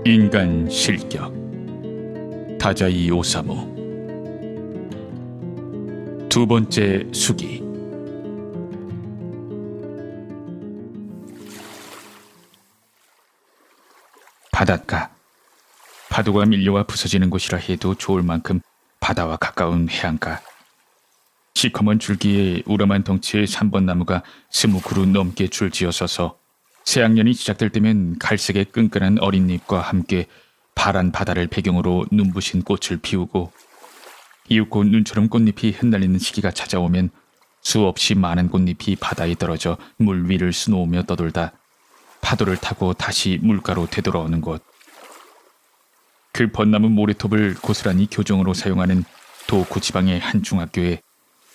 인간 실격 다자이 오사무. 두 번째 수기. 바닷가. 파도가 밀려와 부서지는 곳이라 해도 좋을 만큼 바다와 가까운 해안가. 시커먼 줄기에 우람한 덩치의 3번 나무가 20그루 넘게 줄지어 서서 새학년이 시작될 때면 갈색의 끈끈한 어린 잎과 함께 파란 바다를 배경으로 눈부신 꽃을 피우고, 이윽고 눈처럼 꽃잎이 흩날리는 시기가 찾아오면 수없이 많은 꽃잎이 바다에 떨어져 물 위를 수놓으며 떠돌다 파도를 타고 다시 물가로 되돌아오는 곳. 그 벚나무 모래톱을 고스란히 교정으로 사용하는 도쿠 지방의 한 중학교에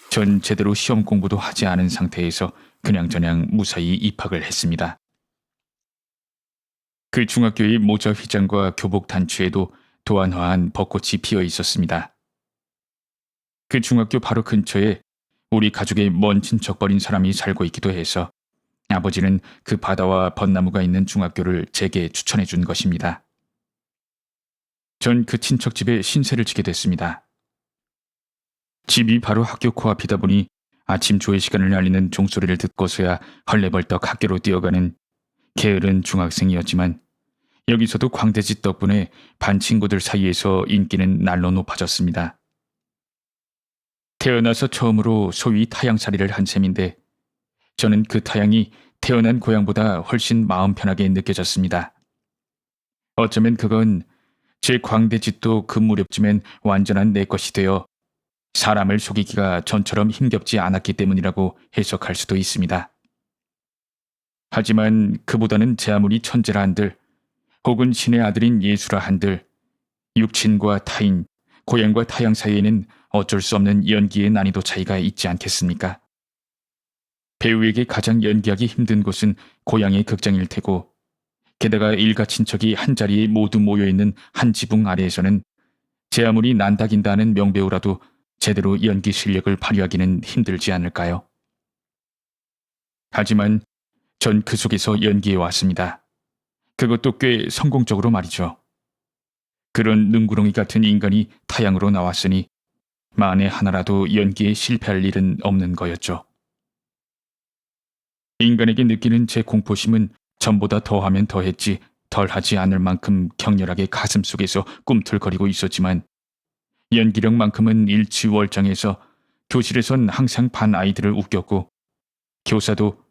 전 제대로 시험 공부도 하지 않은 상태에서 그냥저냥 무사히 입학을 했습니다. 그 중학교의 모자 휘장과 교복 단추에도 도안화한 벚꽃이 피어 있었습니다. 그 중학교 바로 근처에 우리 가족의 먼 친척버린 사람이 살고 있기도 해서 아버지는 그 바다와 벚나무가 있는 중학교를 제게 추천해 준 것입니다. 전 그 친척 집에 신세를 지게 됐습니다. 집이 바로 학교 코앞이다 보니 아침 조회 시간을 알리는 종소리를 듣고서야 헐레벌떡 학교로 뛰어가는 게으른 중학생이었지만, 여기서도 광대짓 덕분에 반 친구들 사이에서 인기는 날로 높아졌습니다. 태어나서 처음으로 소위 타양살이를 한 셈인데, 저는 그 타양이 태어난 고향보다 훨씬 마음 편하게 느껴졌습니다. 어쩌면 그건 제 광대짓도 그 무렵쯤엔 완전한 내 것이 되어 사람을 속이기가 전처럼 힘겹지 않았기 때문이라고 해석할 수도 있습니다. 하지만 그보다는 제 아무리 천재라 한들, 혹은 신의 아들인 예수라 한들, 육친과 타인, 고향과 타양 사이에는 어쩔 수 없는 연기의 난이도 차이가 있지 않겠습니까? 배우에게 가장 연기하기 힘든 곳은 고향의 극장일 테고, 게다가 일가 친척이 한자리에 모두 모여있는 한 지붕 아래에서는 제 아무리 난다긴다 하는 명배우라도 제대로 연기 실력을 발휘하기는 힘들지 않을까요? 하지만 전 그 속에서 연기해 왔습니다. 그것도 꽤 성공적으로 말이죠. 그런 능구렁이 같은 인간이 타양으로 나왔으니 만에 하나라도 연기에 실패할 일은 없는 거였죠. 인간에게 느끼는 제 공포심은 전보다 더하면 더했지 덜하지 않을 만큼 격렬하게 가슴속에서 꿈틀거리고 있었지만, 연기력만큼은 일취월장해서 교실에선 항상 반 아이들을 웃겼고, 교사도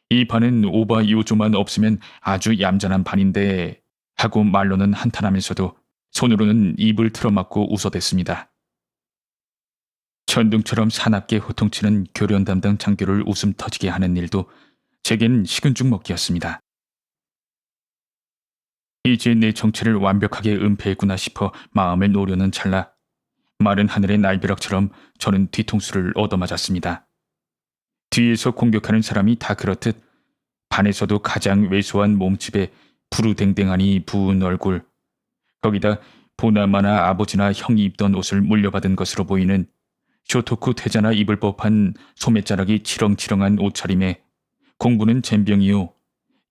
이 반은 오바 요조만 없으면 아주 얌전한 반인데 하고 말로는 한탄하면서도 손으로는 입을 틀어막고 웃어댔습니다. 천둥처럼 사납게 호통치는 교련 담당 장교를 웃음 터지게 하는 일도 제겐 식은 죽 먹기였습니다. 이제 내 정체를 완벽하게 은폐했구나 싶어 마음을 놓으려는 찰나, 마른 하늘의 날벼락처럼 저는 뒤통수를 얻어맞았습니다. 뒤에서 공격하는 사람이 다 그렇듯 반에서도 가장 왜소한 몸집에 부르댕댕하니 부은 얼굴, 거기다 보나마나 아버지나 형이 입던 옷을 물려받은 것으로 보이는 쇼토쿠 태자나 입을 법한 소매자락이 치렁치렁한 옷차림에 공부는 젬병이요,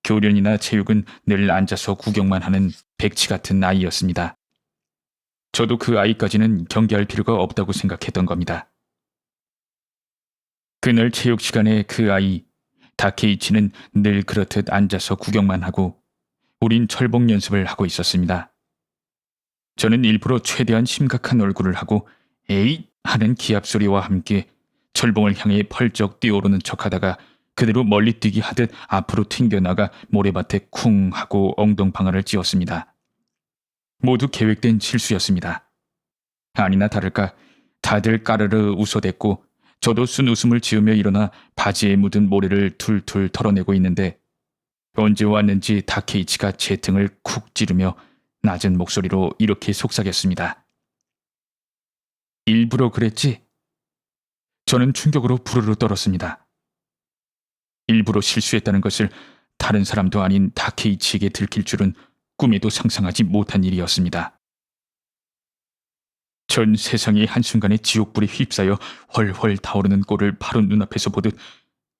교련이나 체육은 늘 앉아서 구경만 하는 백치 같은 아이였습니다. 저도 그 아이까지는 경계할 필요가 없다고 생각했던 겁니다. 그날 체육 시간에 그 아이 다케이치는 늘 그렇듯 앉아서 구경만 하고 우린 철봉 연습을 하고 있었습니다. 저는 일부러 최대한 심각한 얼굴을 하고 에잇 하는 기합 소리와 함께 철봉을 향해 펄쩍 뛰어오르는 척하다가 그대로 멀리 뛰기 하듯 앞으로 튕겨나가 모래밭에 쿵 하고 엉덩방아를 찧었습니다. 모두 계획된 실수였습니다. 아니나 다를까 다들 까르르 웃어댔고, 저도 순 웃음을 지으며 일어나 바지에 묻은 모래를 툴툴 털어내고 있는데, 언제 왔는지 다케이치가 제 등을 쿡 찌르며 낮은 목소리로 이렇게 속삭였습니다. 일부러 그랬지? 저는 충격으로 부르르 떨었습니다. 일부러 실수했다는 것을 다른 사람도 아닌 다케이치에게 들킬 줄은 꿈에도 상상하지 못한 일이었습니다. 전 세상이 한순간에 지옥불에 휩싸여 훨훨 타오르는 꼴을 바로 눈앞에서 보듯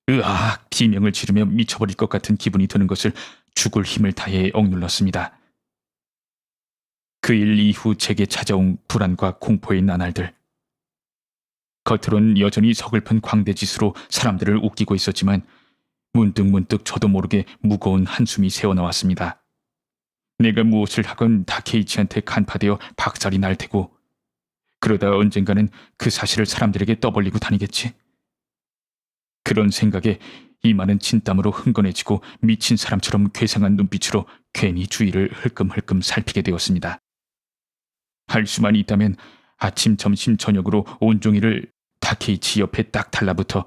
으악 비명을 지르며 미쳐버릴 것 같은 기분이 드는 것을 죽을 힘을 다해 억눌렀습니다. 그 일 이후 제게 찾아온 불안과 공포의 나날들. 겉으론 여전히 서글픈 광대짓으로 사람들을 웃기고 있었지만 문득문득 저도 모르게 무거운 한숨이 새어나왔습니다. 내가 무엇을 하건 다케이치한테 간파되어 박살이 날 테고 그러다 언젠가는 그 사실을 사람들에게 떠벌리고 다니겠지. 그런 생각에 이마는 진땀으로 흥건해지고 미친 사람처럼 괴상한 눈빛으로 괜히 주위를 흘끔흘끔 살피게 되었습니다. 할 수만 있다면 아침, 점심, 저녁으로 온종일을 다케이치 옆에 딱 달라붙어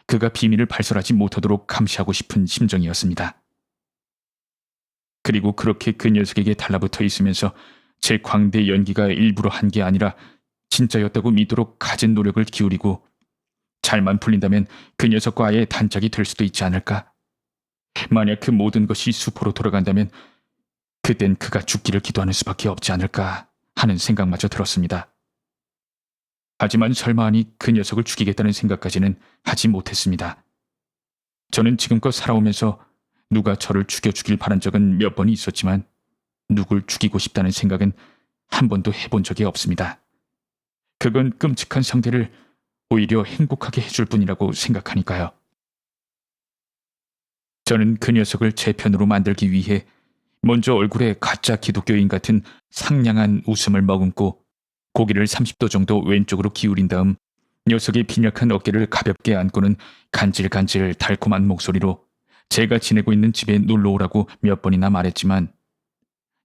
그가 비밀을 발설하지 못하도록 감시하고 싶은 심정이었습니다. 그리고 그렇게 그 녀석에게 달라붙어 있으면서 제 광대 연기가 일부러 한 게 아니라 진짜였다고 믿도록 가진 노력을 기울이고 잘만 풀린다면 그 녀석과 아예 단짝이 될 수도 있지 않을까? 만약 그 모든 것이 수포로 돌아간다면 그땐 그가 죽기를 기도하는 수밖에 없지 않을까 하는 생각마저 들었습니다. 하지만 설마 하니 그 녀석을 죽이겠다는 생각까지는 하지 못했습니다. 저는 지금껏 살아오면서 누가 저를 죽여주길 바란 적은 몇 번이 있었지만 누굴 죽이고 싶다는 생각은 한 번도 해본 적이 없습니다. 그건 끔찍한 상대를 오히려 행복하게 해줄 뿐이라고 생각하니까요. 저는 그 녀석을 제 편으로 만들기 위해 먼저 얼굴에 가짜 기독교인 같은 상냥한 웃음을 머금고 고개를 30도 정도 왼쪽으로 기울인 다음 녀석의 빈약한 어깨를 가볍게 안고는 간질간질 달콤한 목소리로 제가 지내고 있는 집에 놀러 오라고 몇 번이나 말했지만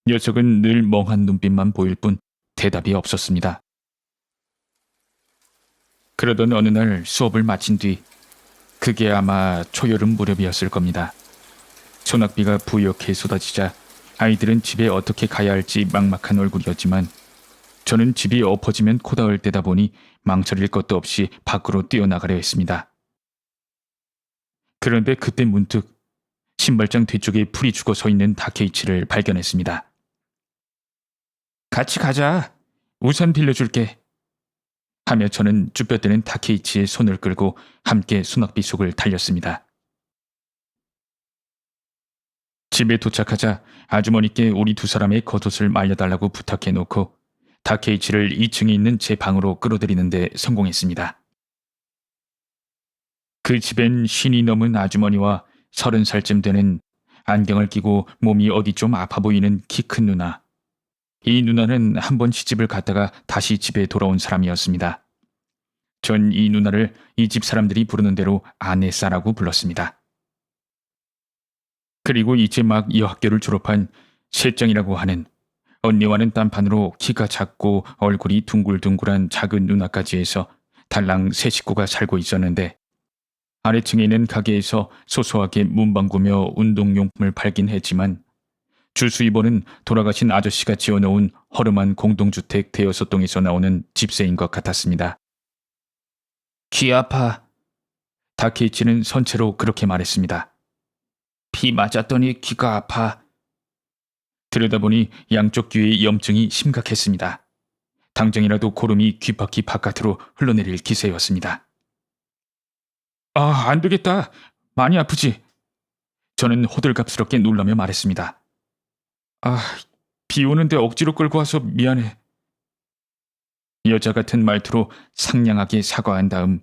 녀석은 늘 멍한 눈빛만 보일 뿐 대답이 없었습니다. 그러던 어느 날 수업을 마친 뒤 그게 아마 초여름 무렵이었을 겁니다. 소낙비가 부옇게 쏟아지자 아이들은 집에 어떻게 가야 할지 막막한 얼굴이었지만 저는 집이 엎어지면 코다을 때다 보니 망설일 것도 없이 밖으로 뛰어나가려 했습니다. 그런데 그때 문득 신발장 뒤쪽에 풀이 죽어 서 있는 다케이치를 발견했습니다. 같이 가자. 우산 빌려줄게. 하며 저는 쭈뼛대는 다케이치의 손을 끌고 함께 소낙비 속을 달렸습니다. 집에 도착하자 아주머니께 우리 두 사람의 겉옷을 말려달라고 부탁해놓고 다케이치를 2층에 있는 제 방으로 끌어들이는 데 성공했습니다. 그 집엔 신이 넘은 아주머니와 30살쯤 되는 안경을 끼고 몸이 어디 좀 아파 보이는 키 큰 누나. 이 누나는 한 번 시집을 갔다가 다시 집에 돌아온 사람이었습니다. 전 이 누나를 이 집 사람들이 부르는 대로 아내싸라고 불렀습니다. 그리고 이제 막 이 학교를 졸업한 셋장이라고 하는 언니와는 딴판으로 키가 작고 얼굴이 둥글둥글한 작은 누나까지 해서 달랑 세 식구가 살고 있었는데 아래층에 있는 가게에서 소소하게 문방구며 운동용품을 팔긴 했지만 주수입원은 돌아가신 아저씨가 지어놓은 허름한 공동주택 대여섯 동에서 나오는 집세인 것 같았습니다. 귀 아파. 다케이치는 선체로 그렇게 말했습니다. 비 맞았더니 귀가 아파. 들여다보니 양쪽 귀의 염증이 심각했습니다. 당장이라도 고름이 귓바퀴 바깥으로 흘러내릴 기세였습니다. 아, 안 되겠다. 많이 아프지? 저는 호들갑스럽게 놀라며 말했습니다. 아, 비 오는데 억지로 끌고 와서 미안해. 여자 같은 말투로 상냥하게 사과한 다음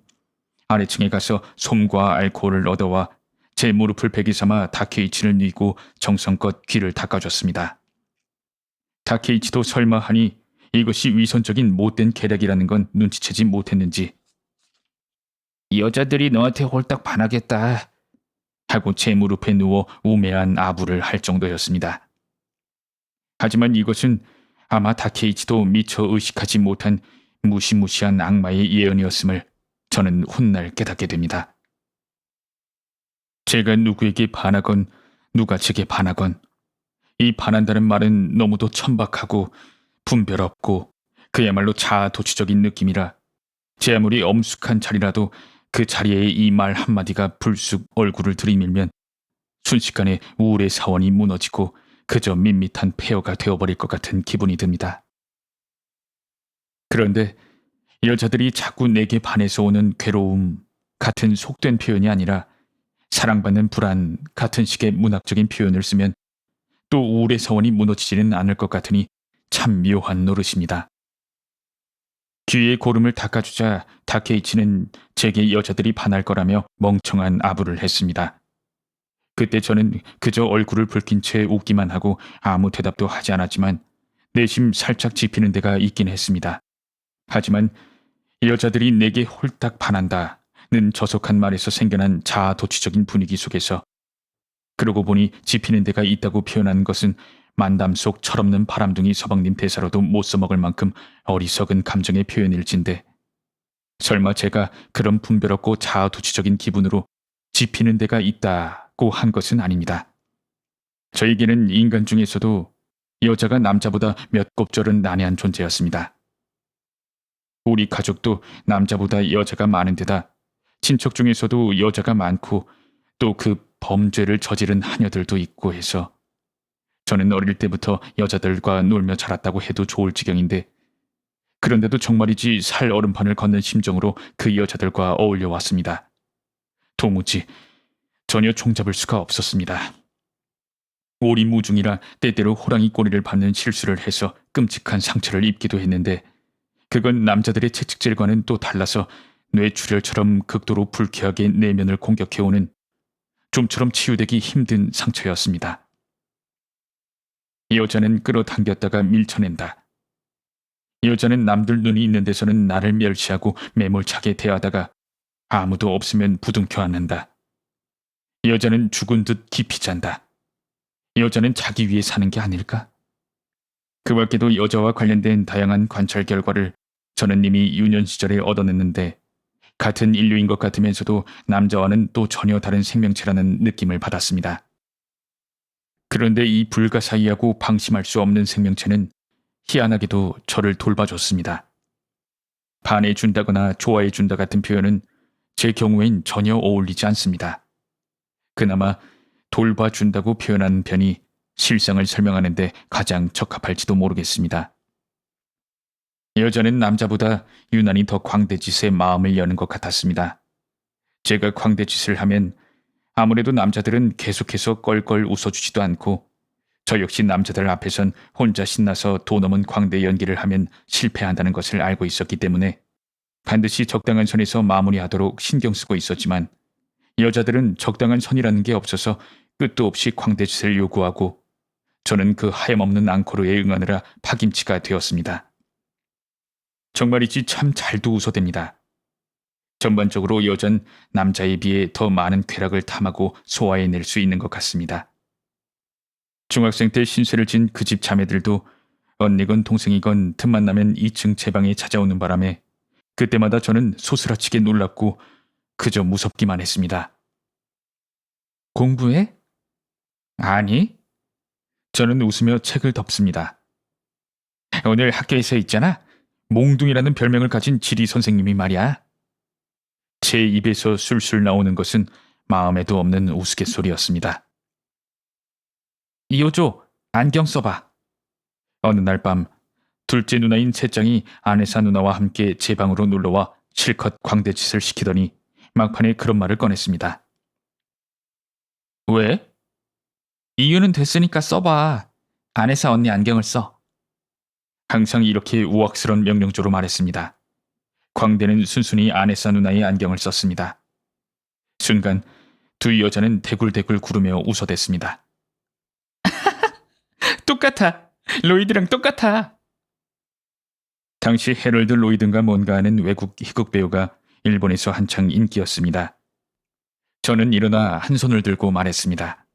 아래층에 가서 솜과 알코올을 얻어와 제 무릎을 베기 삼아 다케이치를 뉘고 정성껏 귀를 닦아줬습니다. 다케이치도 설마 하니 이것이 위선적인 못된 계략이라는 건 눈치채지 못했는지 여자들이 너한테 홀딱 반하겠다 하고 제 무릎에 누워 우매한 아부를 할 정도였습니다. 하지만 이것은 아마 다케이치도 미처 의식하지 못한 무시무시한 악마의 예언이었음을 저는 훗날 깨닫게 됩니다. 제가 누구에게 반하건 누가 제게 반하건 이 반한다는 말은 너무도 천박하고 분별 없고 그야말로 자아도취적인 느낌이라 제 아무리 엄숙한 자리라도 그 자리에 이 말 한마디가 불쑥 얼굴을 들이밀면 순식간에 우울의 사원이 무너지고 그저 밋밋한 폐허가 되어버릴 것 같은 기분이 듭니다. 그런데 여자들이 자꾸 내게 반해서 오는 괴로움 같은 속된 표현이 아니라 사랑받는 불안 같은 식의 문학적인 표현을 쓰면 또 우울의 사원이 무너지지는 않을 것 같으니 참 묘한 노릇입니다. 귀에 고름을 닦아주자 다케이치는 제게 여자들이 반할 거라며 멍청한 아부를 했습니다. 그때 저는 그저 얼굴을 붉힌 채 웃기만 하고 아무 대답도 하지 않았지만 내심 살짝 짚히는 데가 있긴 했습니다. 하지만 여자들이 내게 홀딱 반한다는 저속한 말에서 생겨난 자아도취적인 분위기 속에서 그러고 보니 짚히는 데가 있다고 표현한 것은 만담 속 철없는 바람둥이 서방님 대사로도 못 써먹을 만큼 어리석은 감정의 표현일진데 설마 제가 그런 분별없고 자아도취적인 기분으로 짚히는 데가 있다고 한 것은 아닙니다. 저에게는 인간 중에서도 여자가 남자보다 몇 곱절은 난해한 존재였습니다. 우리 가족도 남자보다 여자가 많은 데다 친척 중에서도 여자가 많고 또 그 범죄를 저지른 하녀들도 있고 해서 저는 어릴 때부터 여자들과 놀며 자랐다고 해도 좋을 지경인데 그런데도 정말이지 살 얼음판을 걷는 심정으로 그 여자들과 어울려 왔습니다. 도무지 전혀 종잡을 수가 없었습니다. 오리무중이라 때때로 호랑이 꼬리를 밟는 실수를 해서 끔찍한 상처를 입기도 했는데 그건 남자들의 채찍질과는 또 달라서 뇌출혈처럼 극도로 불쾌하게 내면을 공격해오는 좀처럼 치유되기 힘든 상처였습니다. 여자는 끌어당겼다가 밀쳐낸다. 여자는 남들 눈이 있는 데서는 나를 멸시하고 매몰차게 대하다가 아무도 없으면 부둥켜 안는다. 여자는 죽은 듯 깊이 잔다. 여자는 자기 위해 사는 게 아닐까? 그 밖에도 여자와 관련된 다양한 관찰 결과를 저는 이미 유년 시절에 얻어냈는데 같은 인류인 것 같으면서도 남자와는 또 전혀 다른 생명체라는 느낌을 받았습니다. 그런데 이 불가사의하고 방심할 수 없는 생명체는 희한하게도 저를 돌봐줬습니다. 반해준다거나 좋아해준다 같은 표현은 제 경우엔 전혀 어울리지 않습니다. 그나마 돌봐준다고 표현하는 편이 실상을 설명하는데 가장 적합할지도 모르겠습니다. 여자는 남자보다 유난히 더 광대짓에 마음을 여는 것 같았습니다. 제가 광대짓을 하면 아무래도 남자들은 계속해서 껄껄 웃어주지도 않고 저 역시 남자들 앞에선 혼자 신나서 도 넘은 광대 연기를 하면 실패한다는 것을 알고 있었기 때문에 반드시 적당한 선에서 마무리하도록 신경 쓰고 있었지만 여자들은 적당한 선이라는 게 없어서 끝도 없이 광대짓을 요구하고 저는 그 하염없는 앙코르에 응하느라 파김치가 되었습니다. 정말이지 참 잘도 웃어댑니다. 전반적으로 여잔 남자에 비해 더 많은 쾌락을 탐하고 소화해낼 수 있는 것 같습니다. 중학생 때 신세를 진 그 집 자매들도 언니건 동생이건 틈만 나면 2층 제 방에 찾아오는 바람에 그때마다 저는 소스라치게 놀랍고 그저 무섭기만 했습니다. 공부해? 아니. 저는 웃으며 책을 덮습니다. 오늘 학교에서 있잖아. 몽둥이라는 별명을 가진 지리 선생님이 말이야. 제 입에서 술술 나오는 것은 마음에도 없는 우스갯소리였습니다. 이호조, 안경 써봐. 어느 날 밤 둘째 누나인 셋장이 아내사 누나와 함께 제 방으로 놀러와 실컷 광대짓을 시키더니 막판에 그런 말을 꺼냈습니다. 왜? 이유는 됐으니까 써봐. 아내사 언니 안경을 써. 항상 이렇게 우악스런 명령조로 말했습니다. 광대는 순순히 아내사 누나의 안경을 썼습니다. 순간 두 여자는 대굴대굴 구르며 웃어댔습니다. 똑같아. 로이드랑 똑같아. 당시 헤럴드 로이든가 뭔가 하는 외국 희극 배우가 일본에서 한창 인기였습니다. 저는 일어나 한 손을 들고 말했습니다.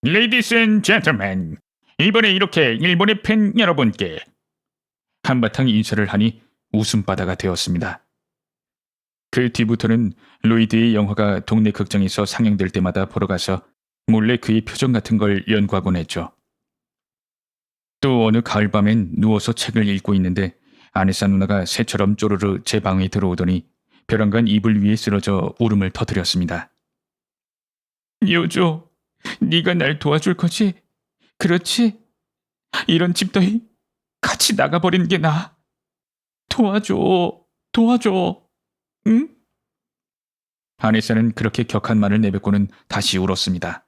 Ladies and gentlemen, 이번에 이렇게 일본의 팬 여러분께 한바탕 인사를 하니 웃음바다가 되었습니다. 그 뒤부터는 로이드의 영화가 동네 극장에서 상영될 때마다 보러 가서 몰래 그의 표정 같은 걸 연구하곤 했죠. 또 어느 가을밤엔 누워서 책을 읽고 있는데 아내사 누나가 새처럼 쪼르르 제 방에 들어오더니 벼랑간 이불 위에 쓰러져 울음을 터뜨렸습니다. 요조, 네가 날 도와줄 거지? 그렇지? 이런 집더이 같이 나가버리는 게 나아. 도와줘, 도와줘, 응? 아내사는 그렇게 격한 말을 내뱉고는 다시 울었습니다.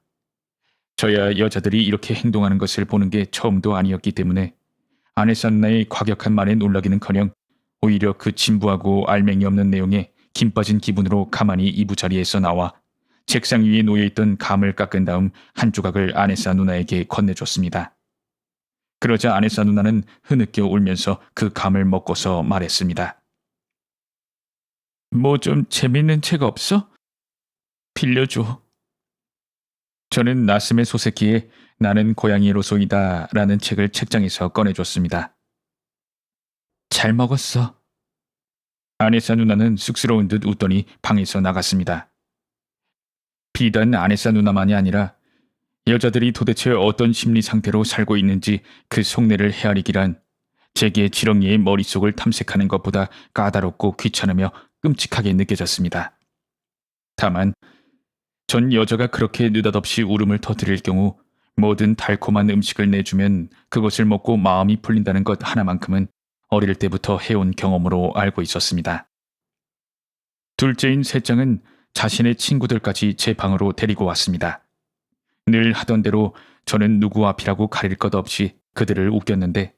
저야 여자들이 이렇게 행동하는 것을 보는 게 처음도 아니었기 때문에 아네사 누나의 과격한 말에 놀라기는커녕 오히려 그 진부하고 알맹이 없는 내용에 김 빠진 기분으로 가만히 이부자리에서 나와 책상 위에 놓여있던 감을 깎은 다음 한 조각을 아네사 누나에게 건네줬습니다. 그러자 아네사 누나는 흐느껴 울면서 그 감을 먹고서 말했습니다. 뭐 좀 재밌는 책 없어? 빌려줘. 저는 나스메 소세키의 나는 고양이로소이다 라는 책을 책장에서 꺼내줬습니다. 잘 먹었어. 아네사 누나는 쑥스러운 듯 웃더니 방에서 나갔습니다. 비단 아네사 누나만이 아니라 여자들이 도대체 어떤 심리 상태로 살고 있는지 그 속내를 헤아리기란 제게 지렁이의 머릿속을 탐색하는 것보다 까다롭고 귀찮으며 끔찍하게 느껴졌습니다. 다만 전 여자가 그렇게 느닷없이 울음을 터뜨릴 경우 뭐든 달콤한 음식을 내주면 그것을 먹고 마음이 풀린다는 것 하나만큼은 어릴 때부터 해온 경험으로 알고 있었습니다. 둘째인 셋장은 자신의 친구들까지 제 방으로 데리고 왔습니다. 늘 하던 대로 저는 누구 앞이라고 가릴 것 없이 그들을 웃겼는데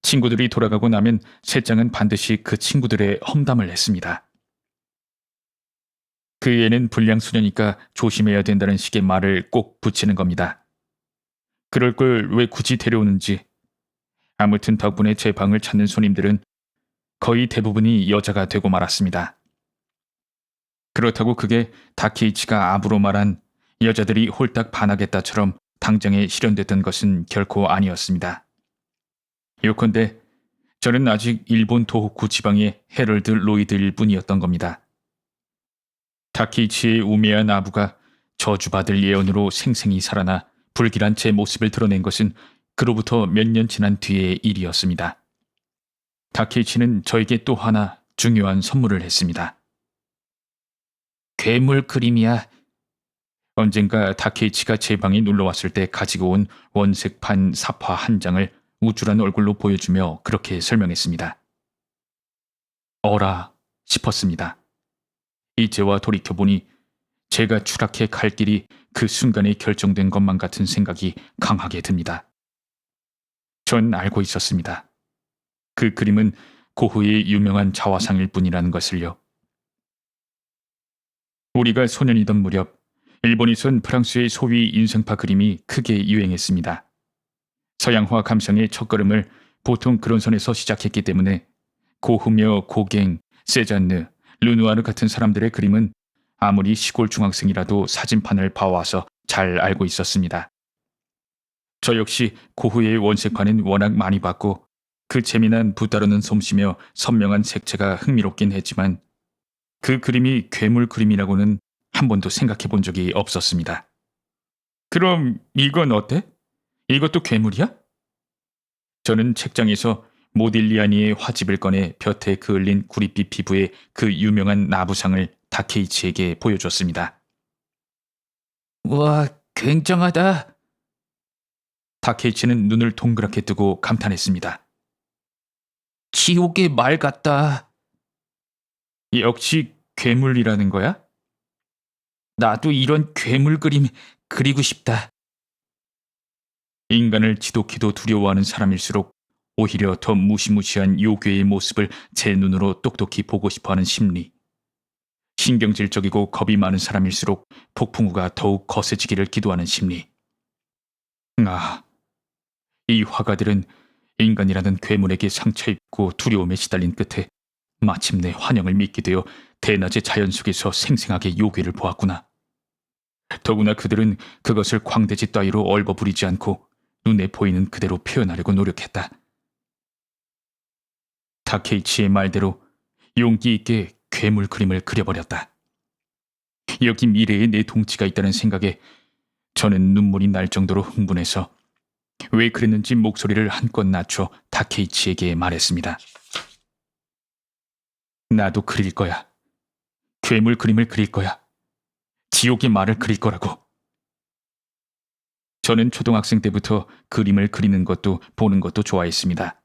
친구들이 돌아가고 나면 셋장은 반드시 그 친구들의 험담을 했습니다. 그 애는 불량수녀니까 조심해야 된다는 식의 말을 꼭 붙이는 겁니다. 그럴 걸 왜 굳이 데려오는지. 아무튼 덕분에 제 방을 찾는 손님들은 거의 대부분이 여자가 되고 말았습니다. 그렇다고 그게 다케이치가 압으로 말한 여자들이 홀딱 반하겠다처럼 당장에 실현됐던 것은 결코 아니었습니다. 요컨대 저는 아직 일본 도호쿠 지방의 헤럴드 로이드일 뿐이었던 겁니다. 다케이치의 우매한 아부가 저주받을 예언으로 생생히 살아나 불길한 제 모습을 드러낸 것은 그로부터 몇 년 지난 뒤의 일이었습니다. 다케이치는 저에게 또 하나 중요한 선물을 했습니다. 괴물 그림이야. 언젠가 다케이치가 제 방에 놀러왔을 때 가지고 온 원색판 사파 한 장을 우쭐한 얼굴로 보여주며 그렇게 설명했습니다. 어라 싶었습니다. 이제와 돌이켜보니 제가 추락해 갈 길이 그 순간에 결정된 것만 같은 생각이 강하게 듭니다. 전 알고 있었습니다. 그 그림은 고흐의 유명한 자화상일 뿐이라는 것을요. 우리가 소년이던 무렵 일본에선 프랑스의 소위 인생파 그림이 크게 유행했습니다. 서양화 감성의 첫걸음을 보통 그런 선에서 시작했기 때문에 고흐며 고갱, 세잔느, 르누아르 같은 사람들의 그림은 아무리 시골 중학생이라도 사진판을 봐와서 잘 알고 있었습니다. 저 역시 고흐의 원색판은 워낙 많이 봤고 그 재미난 붓다루는 솜씨며 선명한 색채가 흥미롭긴 했지만 그 그림이 괴물 그림이라고는 한 번도 생각해 본 적이 없었습니다. 그럼 이건 어때? 이것도 괴물이야? 저는 책장에서 모딜리아니의 화집을 꺼내 볕에 그을린 구릿빛 피부의 그 유명한 나부상을 다케이치에게 보여줬습니다. 우와, 굉장하다. 다케이치는 눈을 동그랗게 뜨고 감탄했습니다. 지옥의 말 같다. 역시 괴물이라는 거야? 나도 이런 괴물 그림 그리고 싶다. 인간을 지독히도 두려워하는 사람일수록 오히려 더 무시무시한 요괴의 모습을 제 눈으로 똑똑히 보고 싶어하는 심리. 신경질적이고 겁이 많은 사람일수록 폭풍우가 더욱 거세지기를 기도하는 심리. 아, 이 화가들은 인간이라는 괴물에게 상처입고 두려움에 시달린 끝에 마침내 환영을 믿게 되어 대낮의 자연 속에서 생생하게 요괴를 보았구나. 더구나 그들은 그것을 광대지 따위로 얼버무리지 않고 눈에 보이는 그대로 표현하려고 노력했다. 다케이치의 말대로 용기 있게 괴물 그림을 그려버렸다. 여기 미래에 내 동치가 있다는 생각에 저는 눈물이 날 정도로 흥분해서 왜 그랬는지 목소리를 한껏 낮춰 다케이치에게 말했습니다. 나도 그릴 거야. 괴물 그림을 그릴 거야. 지옥의 말을 그릴 거라고. 저는 초등학생 때부터 그림을 그리는 것도 보는 것도 좋아했습니다.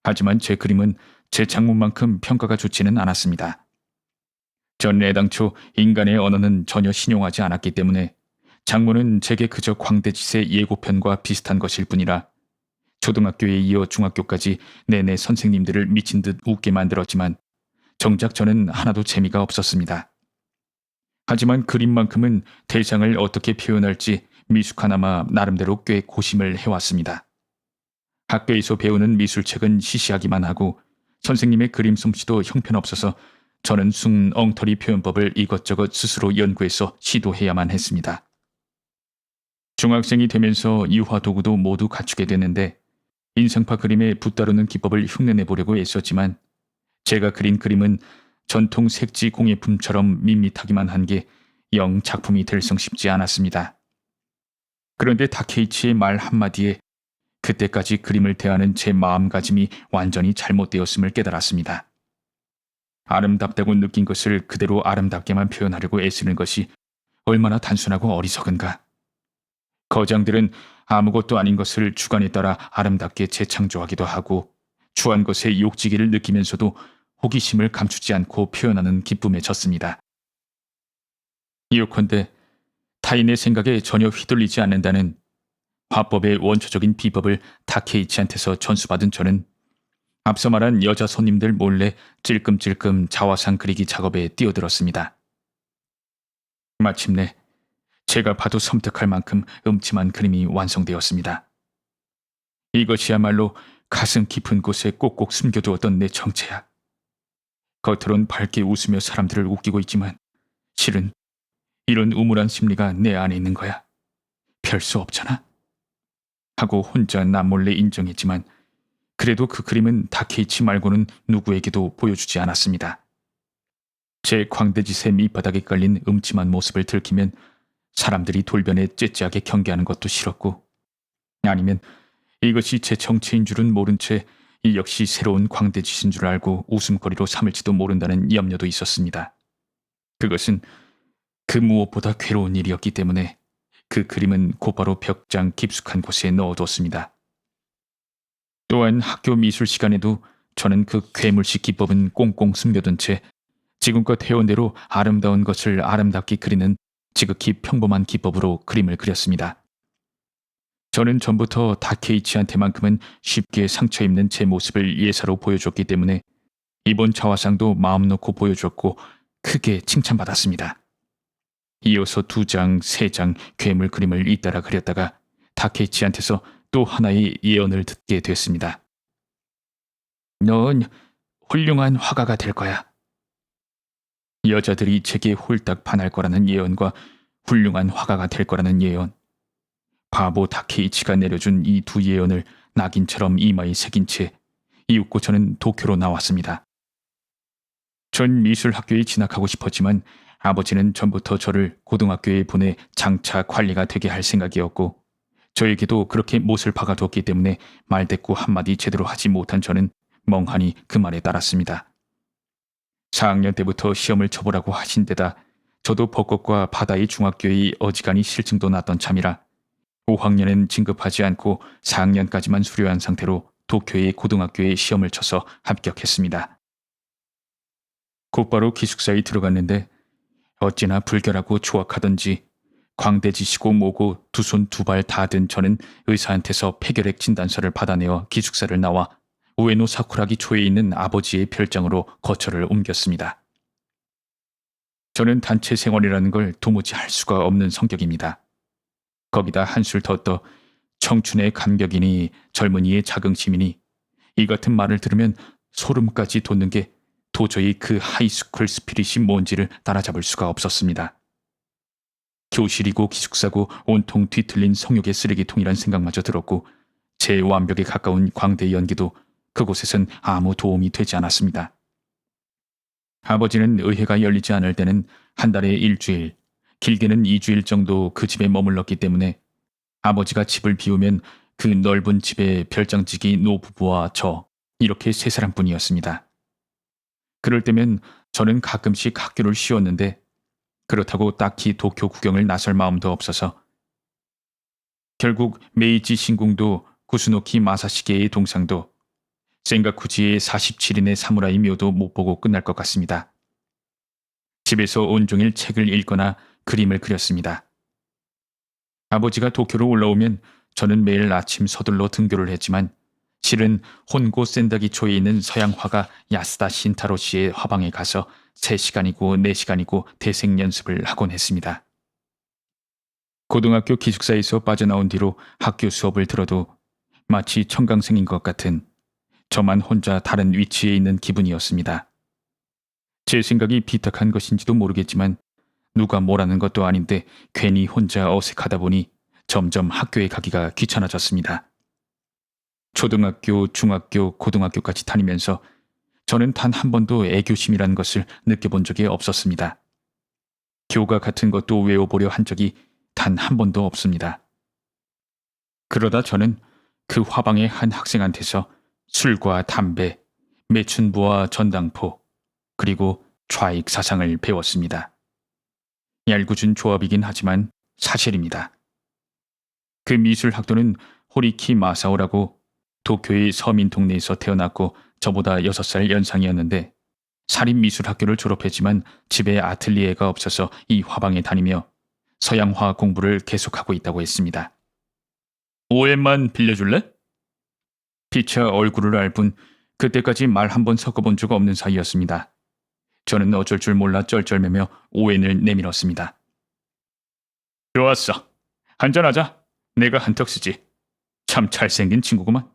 하지만 제 그림은 제 작품만큼 평가가 좋지는 않았습니다. 전 애당초 인간의 언어는 전혀 신용하지 않았기 때문에 장모는 제게 그저 광대짓의 예고편과 비슷한 것일 뿐이라 초등학교에 이어 중학교까지 내내 선생님들을 미친 듯 웃게 만들었지만 정작 저는 하나도 재미가 없었습니다. 하지만 그림만큼은 대상을 어떻게 표현할지 미숙하나마 나름대로 꽤 고심을 해왔습니다. 학교에서 배우는 미술책은 시시하기만 하고 선생님의 그림 솜씨도 형편없어서 저는 숨은 엉터리 표현법을 이것저것 스스로 연구해서 시도해야만 했습니다. 중학생이 되면서 유화 도구도 모두 갖추게 됐는데 인상파 그림에 붓다루는 기법을 흉내내 보려고 애썼지만 제가 그린 그림은 전통 색지 공예품처럼 밋밋하기만 한 게 영 작품이 될성싶지 않았습니다. 그런데 다케이치의 말 한마디에 그때까지 그림을 대하는 제 마음가짐이 완전히 잘못되었음을 깨달았습니다. 아름답다고 느낀 것을 그대로 아름답게만 표현하려고 애쓰는 것이 얼마나 단순하고 어리석은가. 거장들은 아무것도 아닌 것을 주관에 따라 아름답게 재창조하기도 하고 추한 것의 욕지기를 느끼면서도 호기심을 감추지 않고 표현하는 기쁨에 졌습니다. 이유컨대 타인의 생각에 전혀 휘둘리지 않는다는 화법의 원초적인 비법을 다케이치한테서 전수받은 저는 앞서 말한 여자 손님들 몰래 찔끔찔끔 자화상 그리기 작업에 뛰어들었습니다. 마침내 제가 봐도 섬뜩할 만큼 음침한 그림이 완성되었습니다. 이것이야말로 가슴 깊은 곳에 꼭꼭 숨겨두었던 내 정체야. 겉으론 밝게 웃으며 사람들을 웃기고 있지만 실은 이런 우물한 심리가 내 안에 있는 거야. 별 수 없잖아. 하고 혼자 남몰래 인정했지만 그래도 그 그림은 다케이치 말고는 누구에게도 보여주지 않았습니다. 제 광대짓의 밑바닥에 깔린 음침한 모습을 들키면 사람들이 돌변에 째째하게 경계하는 것도 싫었고 아니면 이것이 제 정체인 줄은 모른 채 이 역시 새로운 광대짓인 줄 알고 웃음거리로 삼을지도 모른다는 염려도 있었습니다. 그것은 그 무엇보다 괴로운 일이었기 때문에 그 그림은 곧바로 벽장 깊숙한 곳에 넣어뒀습니다. 또한 학교 미술 시간에도 저는 그 괴물식 기법은 꽁꽁 숨겨둔 채 지금껏 해온 대로 아름다운 것을 아름답게 그리는 지극히 평범한 기법으로 그림을 그렸습니다. 저는 전부터 다케이치한테만큼은 쉽게 상처 입는 제 모습을 예사로 보여줬기 때문에 이번 자화상도 마음 놓고 보여줬고 크게 칭찬받았습니다. 이어서 2장, 3장 괴물 그림을 잇따라 그렸다가 다케이치한테서 또 하나의 예언을 듣게 됐습니다. 넌 훌륭한 화가가 될 거야. 여자들이 제게 홀딱 반할 거라는 예언과 훌륭한 화가가 될 거라는 예언. 바보 다케이치가 내려준 이 두 예언을 낙인처럼 이마에 새긴 채 이윽고 저는 도쿄로 나왔습니다. 전 미술학교에 진학하고 싶었지만 아버지는 전부터 저를 고등학교에 보내 장차 관리가 되게 할 생각이었고 저에게도 그렇게 못을 박아두었기 때문에 말대꾸 한마디 제대로 하지 못한 저는 멍하니 그 말에 따랐습니다. 4학년 때부터 시험을 쳐보라고 하신 데다 저도 벚꽃과 바다의 중학교의 어지간히 실증도 났던 참이라 5학년엔 진급하지 않고 4학년까지만 수료한 상태로 도쿄의 고등학교에 시험을 쳐서 합격했습니다. 곧바로 기숙사에 들어갔는데 어찌나 불결하고 조악하던지 광대지시고 뭐고 두 손 두 발 다 든 저는 의사한테서 폐결핵 진단서를 받아내어 기숙사를 나와 우에노 사쿠라기 초에 있는 아버지의 별장으로 거처를 옮겼습니다. 저는 단체 생활이라는 걸 도무지 할 수가 없는 성격입니다. 거기다 한술 더 떠 청춘의 감격이니 젊은이의 자긍심이니 이 같은 말을 들으면 소름까지 돋는 게 도저히 그 하이스쿨 스피릿이 뭔지를 따라잡을 수가 없었습니다. 교실이고 기숙사고 온통 뒤틀린 성욕의 쓰레기통이란 생각마저 들었고 제 완벽에 가까운 광대 연기도 그곳에선 아무 도움이 되지 않았습니다. 아버지는 의회가 열리지 않을 때는 한 달에 일주일, 길게는 2주일 정도 그 집에 머물렀기 때문에 아버지가 집을 비우면 그 넓은 집에 별장지기 노부부와 저 이렇게 세 사람뿐이었습니다. 그럴 때면 저는 가끔씩 학교를 쉬었는데 그렇다고 딱히 도쿄 구경을 나설 마음도 없어서 결국 메이지 신궁도 구스노키 마사시계의 동상도 센가쿠지의 47인의 사무라이 묘도 못 보고 끝날 것 같습니다. 집에서 온종일 책을 읽거나 그림을 그렸습니다. 아버지가 도쿄로 올라오면 저는 매일 아침 서둘러 등교를 했지만 실은 혼고 센다기초에 있는 서양화가 야스다 신타로 씨의 화방에 가서 3시간이고 4시간이고 대생 연습을 하곤 했습니다. 고등학교 기숙사에서 빠져나온 뒤로 학교 수업을 들어도 마치 청강생인 것 같은 저만 혼자 다른 위치에 있는 기분이었습니다. 제 생각이 비탁한 것인지도 모르겠지만 누가 뭐라는 것도 아닌데 괜히 혼자 어색하다 보니 점점 학교에 가기가 귀찮아졌습니다. 초등학교, 중학교, 고등학교까지 다니면서 저는 단 한 번도 애교심이라는 것을 느껴본 적이 없었습니다. 교과 같은 것도 외워보려 한 적이 단 한 번도 없습니다. 그러다 저는 그 화방의 한 학생한테서 술과 담배, 매춘부와 전당포, 그리고 좌익 사상을 배웠습니다. 얄궂은 조합이긴 하지만 사실입니다. 그 미술학도는 호리키 마사오라고 도쿄의 서민 동네에서 태어났고 저보다 6살 연상이었는데 사립미술학교를 졸업했지만 집에 아틀리에가 없어서 이 화방에 다니며 서양화 공부를 계속하고 있다고 했습니다. 5엔만 빌려줄래? 피차 얼굴을 알 뿐 그때까지 말 한 번 섞어본 적 없는 사이였습니다. 저는 어쩔 줄 몰라 쩔쩔매며 5엔을 내밀었습니다. 좋았어. 한잔하자. 내가 한턱 쓰지. 참 잘생긴 친구구만.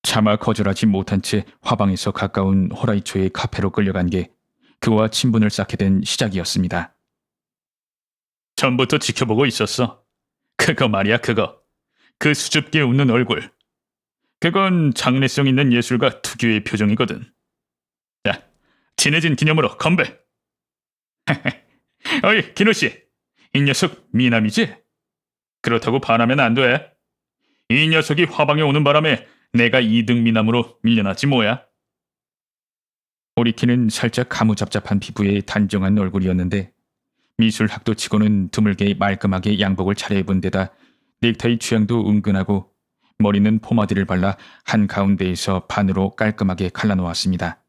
차마 거절하지 못한 채 화방에서 가까운 호라이초의 카페로 끌려간 게 그와 친분을 쌓게 된 시작이었습니다. 전부터 지켜보고 있었어. 그거 말이야, 그거. 그 수줍게 웃는 얼굴. 그건 장래성 있는 예술가 특유의 표정이거든. 자, 친해진 기념으로 건배. 어이, 기노씨. 이 녀석 미남이지? 그렇다고 반하면 안 돼. 이 녀석이 화방에 오는 바람에 내가 2등 미남으로 밀려났지 뭐야. 오리키는 살짝 가무잡잡한 피부에 단정한 얼굴이었는데 미술학도 치고는 드물게 말끔하게 양복을 차려입은 데다 넥타이 취향도 은근하고 머리는 포마디를 발라 한가운데에서 반으로 깔끔하게 갈라놓았습니다.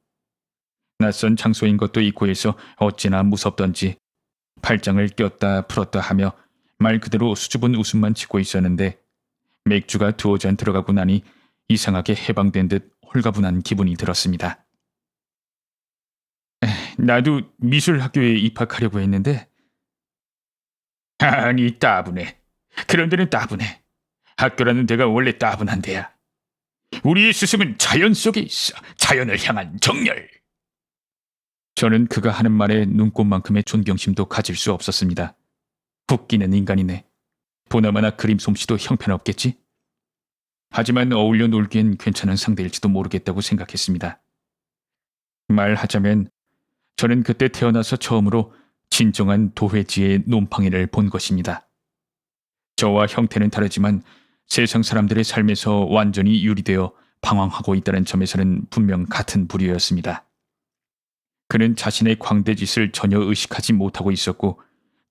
낯선 장소인 것도 있고 해서 어찌나 무섭던지 팔짱을 꼈다 풀었다 하며 말 그대로 수줍은 웃음만 짓고 있었는데 맥주가 2잔 들어가고 나니 이상하게 해방된 듯 홀가분한 기분이 들었습니다. 나도 미술학교에 입학하려고 했는데 아니 따분해. 그런 데는 따분해. 학교라는 데가 원래 따분한 데야. 우리의 스승은 자연 속에 있어. 자연을 향한 정열. 저는 그가 하는 말에 눈꽃만큼의 존경심도 가질 수 없었습니다. 웃기는 인간이네. 보나마나 그림 솜씨도 형편없겠지? 하지만 어울려 놀기엔 괜찮은 상대일지도 모르겠다고 생각했습니다. 말하자면 저는 그때 태어나서 처음으로 진정한 도회지의 놈팡이를 본 것입니다. 저와 형태는 다르지만 세상 사람들의 삶에서 완전히 유리되어 방황하고 있다는 점에서는 분명 같은 부류였습니다. 그는 자신의 광대짓을 전혀 의식하지 못하고 있었고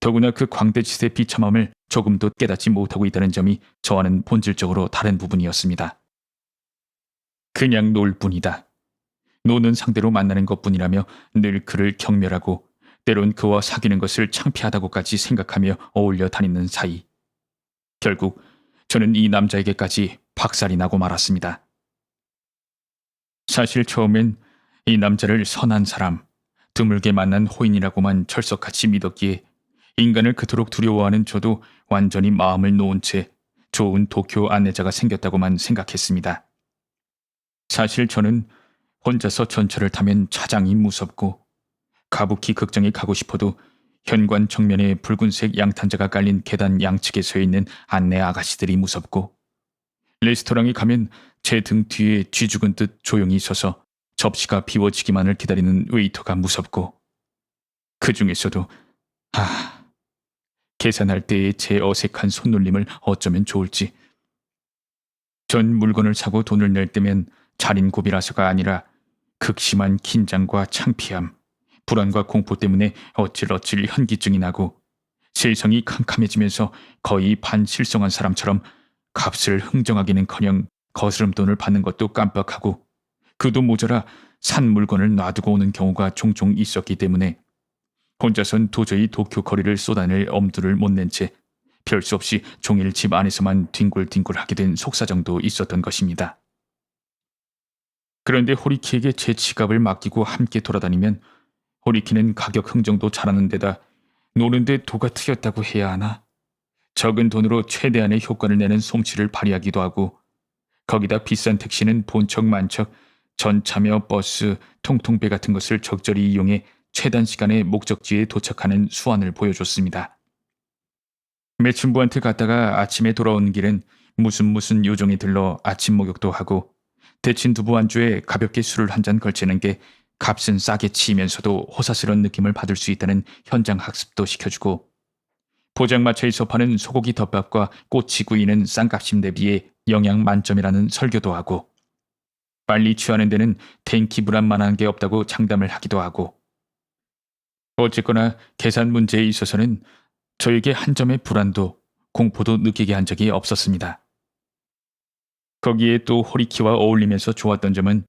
더구나 그 광대짓의 비참함을 조금도 깨닫지 못하고 있다는 점이 저와는 본질적으로 다른 부분이었습니다. 그냥 놀 뿐이다. 노는 상대로 만나는 것뿐이라며 늘 그를 경멸하고 때론 그와 사귀는 것을 창피하다고까지 생각하며 어울려 다니는 사이. 결국 저는 이 남자에게까지 박살이 나고 말았습니다. 사실 처음엔 이 남자를 선한 사람, 드물게 만난 호인이라고만 철석같이 믿었기에 인간을 그토록 두려워하는 저도 완전히 마음을 놓은 채 좋은 도쿄 안내자가 생겼다고만 생각했습니다. 사실 저는 혼자서 전철을 타면 차장이 무섭고 가부키 극장에 가고 싶어도 현관 정면에 붉은색 양탄자가 깔린 계단 양측에 서 있는 안내 아가씨들이 무섭고 레스토랑에 가면 제 등 뒤에 쥐 죽은 듯 조용히 서서 접시가 비워지기만을 기다리는 웨이터가 무섭고 그 중에서도 계산할 때의 제 어색한 손놀림을 어쩌면 좋을지. 전 물건을 사고 돈을 낼 때면 자린고비라서가 아니라 극심한 긴장과 창피함, 불안과 공포 때문에 어찔어찔 현기증이 나고 세상이 캄캄해지면서 거의 반실성한 사람처럼 값을 흥정하기는커녕 거스름돈을 받는 것도 깜빡하고 그도 모자라 산 물건을 놔두고 오는 경우가 종종 있었기 때문에 혼자선 도저히 도쿄 거리를 쏟아낼 엄두를 못 낸 채 별 수 없이 종일 집 안에서만 뒹굴뒹굴하게 된 속사정도 있었던 것입니다. 그런데 호리키에게 제 지갑을 맡기고 함께 돌아다니면 호리키는 가격 흥정도 잘하는 데다 노는데 도가 트였다고 해야 하나? 적은 돈으로 최대한의 효과를 내는 솜씨를 발휘하기도 하고 거기다 비싼 택시는 본척 만척 전차며 버스, 통통배 같은 것을 적절히 이용해 최단 시간에 목적지에 도착하는 수완을 보여줬습니다. 매춘부한테 갔다가 아침에 돌아오는 길은 무슨 요정에 들러 아침 목욕도 하고 데친 두부 안주에 가볍게 술을 한 잔 걸치는 게 값은 싸게 치면서도 호사스러운 느낌을 받을 수 있다는 현장 학습도 시켜주고 포장마차에서 파는 소고기 덮밥과 꼬치 구이는 싼값인 대비해 영양 만점이라는 설교도 하고 빨리 취하는 데는 탱키 불안만한 게 없다고 장담을 하기도 하고 어쨌거나 계산 문제에 있어서는 저에게 한 점의 불안도 공포도 느끼게 한 적이 없었습니다. 거기에 또 호리키와 어울리면서 좋았던 점은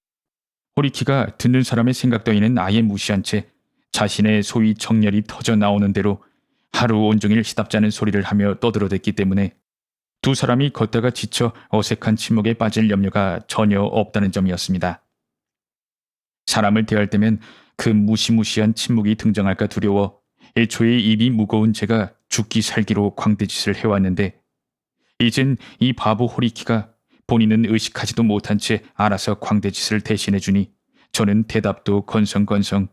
호리키가 듣는 사람의 생각 따위는 아예 무시한 채 자신의 소위 정열이 터져 나오는 대로 하루 온종일 시답지 않은 소리를 하며 떠들어댔기 때문에 두 사람이 걷다가 지쳐 어색한 침묵에 빠질 염려가 전혀 없다는 점이었습니다. 사람을 대할 때면 그 무시무시한 침묵이 등장할까 두려워 애초에 입이 무거운 제가 죽기 살기로 광대짓을 해왔는데 이젠 이 바보 호리키가 본인은 의식하지도 못한 채 알아서 광대짓을 대신해주니 저는 대답도 건성건성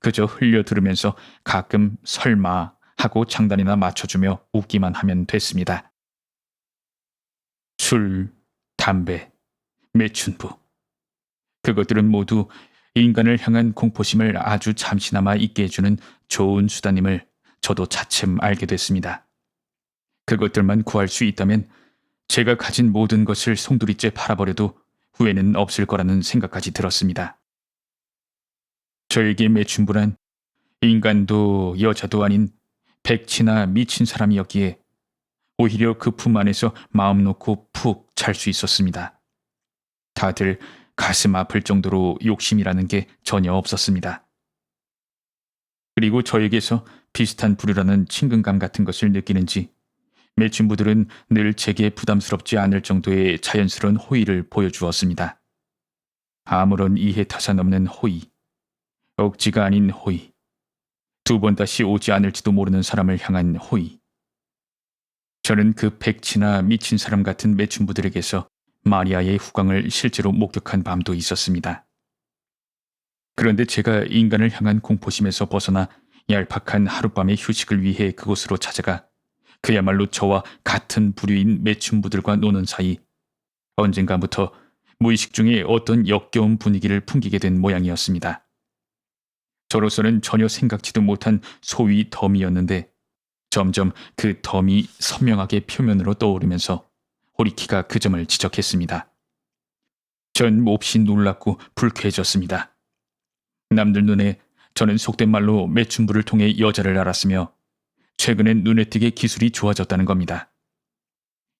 그저 흘려 들으면서 가끔 설마 하고 장단이나 맞춰주며 웃기만 하면 됐습니다. 술, 담배, 매춘부. 그것들은 모두 인간을 향한 공포심을 아주 잠시나마 잊게 해주는 좋은 수단임을 저도 차츰 알게 됐습니다. 그것들만 구할 수 있다면 제가 가진 모든 것을 송두리째 팔아버려도 후회는 없을 거라는 생각까지 들었습니다. 저에게 매춘부란 인간도 여자도 아닌 백치나 미친 사람이었기에 오히려 그 품 안에서 마음 놓고 푹 잘 수 있었습니다. 다들 가슴 아플 정도로 욕심이라는 게 전혀 없었습니다. 그리고 저에게서 비슷한 부류라는 친근감 같은 것을 느끼는지 매춘부들은 늘 제게 부담스럽지 않을 정도의 자연스러운 호의를 보여주었습니다. 아무런 이해타산 없는 호의, 억지가 아닌 호의, 두 번 다시 오지 않을지도 모르는 사람을 향한 호의. 저는 그 백치나 미친 사람 같은 매춘부들에게서 마리아의 후광을 실제로 목격한 밤도 있었습니다. 그런데 제가 인간을 향한 공포심에서 벗어나 얄팍한 하룻밤의 휴식을 위해 그곳으로 찾아가 그야말로 저와 같은 부류인 매춘부들과 노는 사이 언젠가부터 무의식 중에 어떤 역겨운 분위기를 풍기게 된 모양이었습니다. 저로서는 전혀 생각지도 못한 소위 덤이었는데 점점 그 덤이 선명하게 표면으로 떠오르면서 호리키가 그 점을 지적했습니다. 전 몹시 놀랍고 불쾌해졌습니다. 남들 눈에 저는 속된 말로 매춘부를 통해 여자를 알았으며 최근엔 눈에 띄게 기술이 좋아졌다는 겁니다.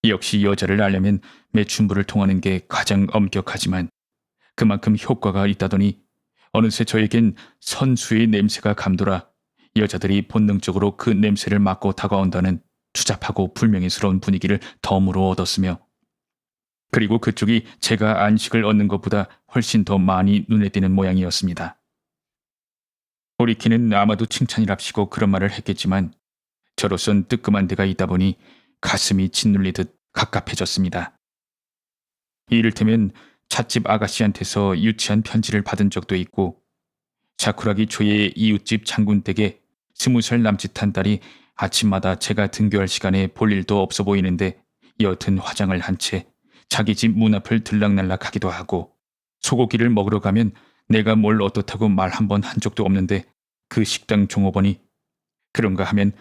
역시 여자를 알려면 매춘부를 통하는 게 가장 엄격하지만 그만큼 효과가 있다더니 어느새 저에겐 선수의 냄새가 감돌아 여자들이 본능적으로 그 냄새를 맡고 다가온다는 추잡하고 불명예스러운 분위기를 덤으로 얻었으며 그리고 그쪽이 제가 안식을 얻는 것보다 훨씬 더 많이 눈에 띄는 모양이었습니다. 호리키는 아마도 칭찬이랍시고 그런 말을 했겠지만 저로선 뜨끔한 데가 있다 보니 가슴이 짓눌리듯 갑갑해졌습니다. 이를테면 찻집 아가씨한테서 유치한 편지를 받은 적도 있고 자쿠라기 초의 이웃집 장군댁에 20살 남짓한 딸이 아침마다 제가 등교할 시간에 볼 일도 없어 보이는데 옅은 화장을 한 채 자기 집 문 앞을 들락날락 하기도 하고 소고기를 먹으러 가면 내가 뭘 어떻다고 말 한 번 한 적도 없는데 그 식당 종업원이 그런가 하면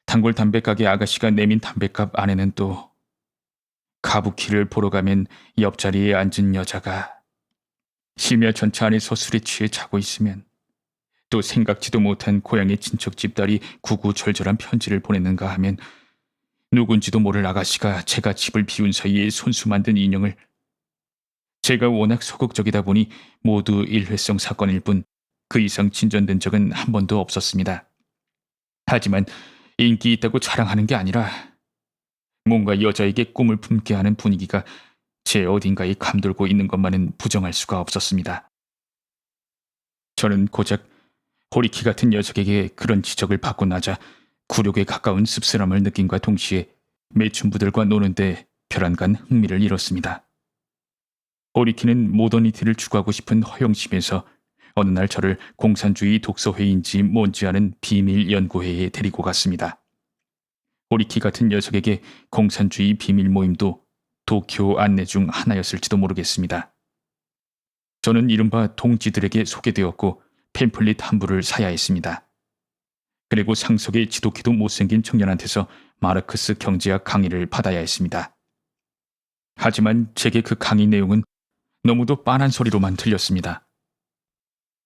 단골 담배가게 아가씨가 내민 담배값 안에는 또 가부키를 보러 가면 옆자리에 앉은 여자가 심야 전차 안에서 술에 취해 자고 있으면 또 생각지도 못한 고향의 친척 집딸이 구구절절한 편지를 보냈는가 하면 누군지도 모를 아가씨가 제가 집을 비운 사이에 손수 만든 인형을 제가 워낙 소극적이다 보니 모두 일회성 사건일 뿐 그 이상 진전된 적은 한 번도 없었습니다. 하지만 인기 있다고 자랑하는 게 아니라 뭔가 여자에게 꿈을 품게 하는 분위기가 제 어딘가에 감돌고 있는 것만은 부정할 수가 없었습니다. 저는 고작 호리키 같은 녀석에게 그런 지적을 받고 나자 굴욕에 가까운 씁쓸함을 느낀과 동시에 매춘부들과 노는데 별안간 흥미를 잃었습니다. 호리키는 모더니티를 추구하고 싶은 허영심에서 어느 날 저를 공산주의 독서회인지 뭔지 아는 비밀 연구회에 데리고 갔습니다. 호리키 같은 녀석에게 공산주의 비밀 모임도 도쿄 안내 중 하나였을지도 모르겠습니다. 저는 이른바 동지들에게 소개되었고 팸플릿 한 부를 사야 했습니다. 그리고 상석의 지독히도 못생긴 청년한테서 마르크스 경제학 강의를 받아야 했습니다. 하지만 제게 그 강의 내용은 너무도 빤한 소리로만 들렸습니다.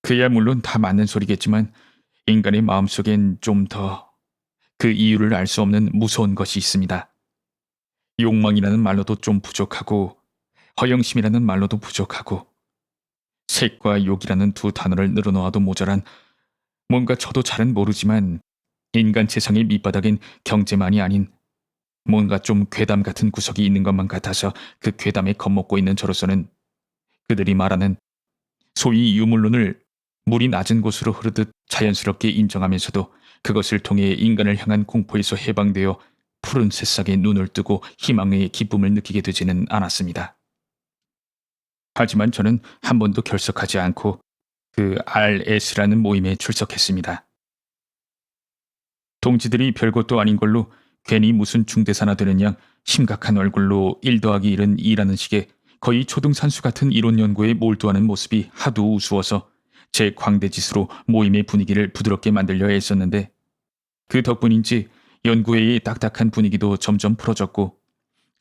그야 물론 다 맞는 소리겠지만 인간의 마음속엔 좀 더 그 이유를 알 수 없는 무서운 것이 있습니다. 욕망이라는 말로도 좀 부족하고 허영심이라는 말로도 부족하고 색과 욕이라는 두 단어를 늘어놓아도 모자란 뭔가 저도 잘은 모르지만 인간 세상의 밑바닥엔 경제만이 아닌 뭔가 좀 괴담 같은 구석이 있는 것만 같아서 그 괴담에 겁먹고 있는 저로서는 그들이 말하는 소위 유물론을 물이 낮은 곳으로 흐르듯 자연스럽게 인정하면서도 그것을 통해 인간을 향한 공포에서 해방되어 푸른 새싹에 눈을 뜨고 희망의 기쁨을 느끼게 되지는 않았습니다. 하지만 저는 한 번도 결석하지 않고 그 RS라는 모임에 출석했습니다. 동지들이 별것도 아닌 걸로 괜히 무슨 중대사나 되는 양 심각한 얼굴로 1 더하기 1은 2라는 식의 거의 초등산수 같은 이론 연구에 몰두하는 모습이 하도 우스워서 제 광대짓으로 모임의 분위기를 부드럽게 만들려 했었는데 그 덕분인지 연구회의 딱딱한 분위기도 점점 풀어졌고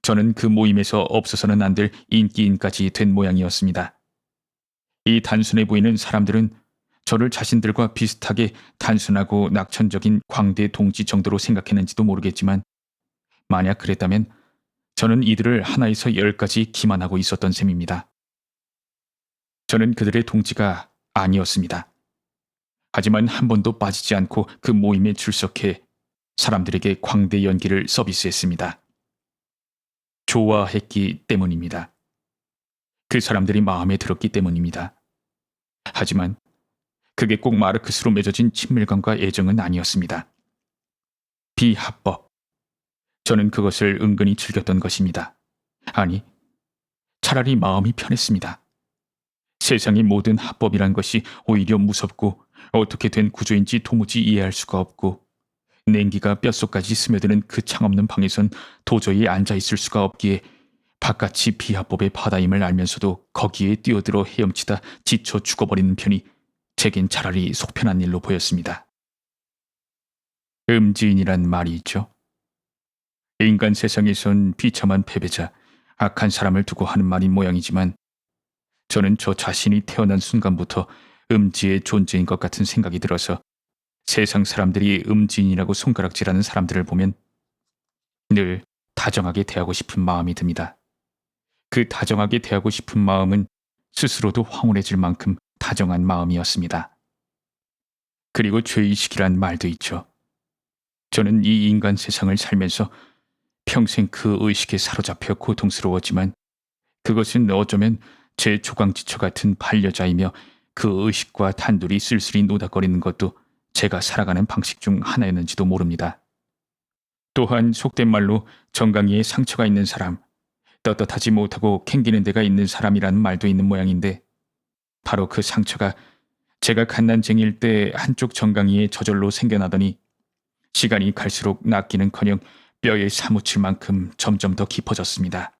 저는 그 모임에서 없어서는 안 될 인기인까지 된 모양이었습니다. 이 단순해 보이는 사람들은 저를 자신들과 비슷하게 단순하고 낙천적인 광대 동지 정도로 생각했는지도 모르겠지만 만약 그랬다면 저는 이들을 하나에서 10까지 기만하고 있었던 셈입니다. 저는 그들의 동지가 아니었습니다. 하지만 한 번도 빠지지 않고 그 모임에 출석해 사람들에게 광대 연기를 서비스했습니다. 좋아했기 때문입니다. 그 사람들이 마음에 들었기 때문입니다. 하지만 그게 꼭 마르크스로 맺어진 친밀감과 애정은 아니었습니다. 비합법. 저는 그것을 은근히 즐겼던 것입니다. 아니, 차라리 마음이 편했습니다. 세상의 모든 합법이란 것이 오히려 무섭고 어떻게 된 구조인지 도무지 이해할 수가 없고 냉기가 뼛속까지 스며드는 그 창없는 방에선 도저히 앉아있을 수가 없기에 바깥이 비합법의 바다임을 알면서도 거기에 뛰어들어 헤엄치다 지쳐 죽어버리는 편이 제겐 차라리 속편한 일로 보였습니다. 음지인이란 말이 있죠. 인간 세상에선 비참한 패배자, 악한 사람을 두고 하는 말인 모양이지만 저는 저 자신이 태어난 순간부터 음지의 존재인 것 같은 생각이 들어서 세상 사람들이 음지인이라고 손가락질하는 사람들을 보면 늘 다정하게 대하고 싶은 마음이 듭니다. 그 다정하게 대하고 싶은 마음은 스스로도 황홀해질 만큼 다정한 마음이었습니다. 그리고 죄의식이란 말도 있죠. 저는 이 인간 세상을 살면서 평생 그 의식에 사로잡혀 고통스러웠지만 그것은 어쩌면 제 조강지처 같은 반려자이며 그 의식과 단둘이 쓸쓸히 노닥거리는 것도 제가 살아가는 방식 중 하나였는지도 모릅니다. 또한 속된 말로 정강이에 상처가 있는 사람, 떳떳하지 못하고 캥기는 데가 있는 사람이라는 말도 있는 모양인데 바로 그 상처가 제가 갓난쟁이일 때 한쪽 정강이에 저절로 생겨나더니 시간이 갈수록 낫기는커녕 뼈에 사무칠 만큼 점점 더 깊어졌습니다.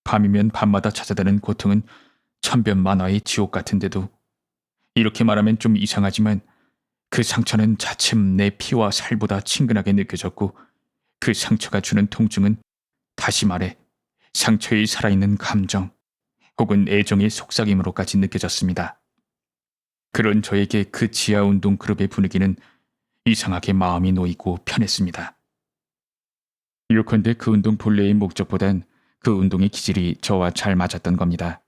밤이면 밤마다 찾아다는 고통은 천변만화의 지옥 같은데도 이렇게 말하면 좀 이상하지만 그 상처는 차츰 내 피와 살보다 친근하게 느껴졌고 그 상처가 주는 통증은 다시 말해 상처에 살아있는 감정 혹은 애정의 속삭임으로까지 느껴졌습니다. 그런 저에게 그 지하운동 그룹의 분위기는 이상하게 마음이 놓이고 편했습니다. 요컨대 그 운동 본래의 목적보단 그 운동의 기질이 저와 잘 맞았던 겁니다.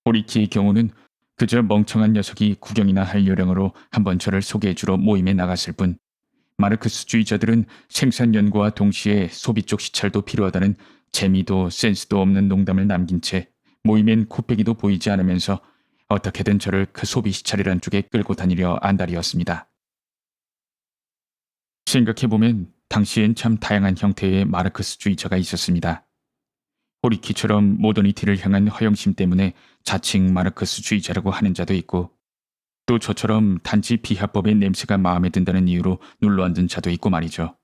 호리키의 경우는 그저 멍청한 녀석이 구경이나 할 요령으로 한번 저를 소개해주러 모임에 나갔을 뿐 마르크스주의자들은 생산 연구와 동시에 소비 쪽 시찰도 필요하다는 재미도 센스도 없는 농담을 남긴 채 모임엔 코빼기도 보이지 않으면서 어떻게든 저를 그 소비 시찰이란 쪽에 끌고 다니려 안달이었습니다. 생각해보면 당시엔 참 다양한 형태의 마르크스주의자가 있었습니다. 호리키처럼 모더니티를 향한 허영심 때문에 자칭 마르크스주의자라고 하는 자도 있고, 또 저처럼 단지 비합법의 냄새가 마음에 든다는 이유로 눌러앉은 자도 있고 말이죠.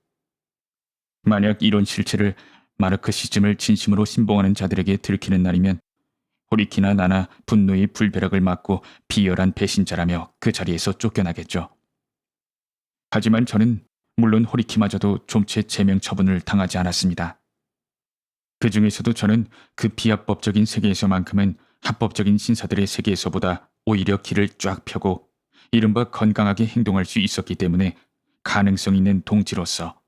만약 이런 실체를 마르크시즘을 진심으로 신봉하는 자들에게 들키는 날이면 호리키나 나나 분노의 불벼락을 맞고 비열한 배신자라며 그 자리에서 쫓겨나겠죠. 하지만 저는 물론 호리키마저도 좀채 제명 처분을 당하지 않았습니다. 그 중에서도 저는 그 비합법적인 세계에서만큼은 합법적인 신사들의 세계에서보다 오히려 길을 쫙 펴고 이른바 건강하게 행동할 수 있었기 때문에 가능성 있는 동지로서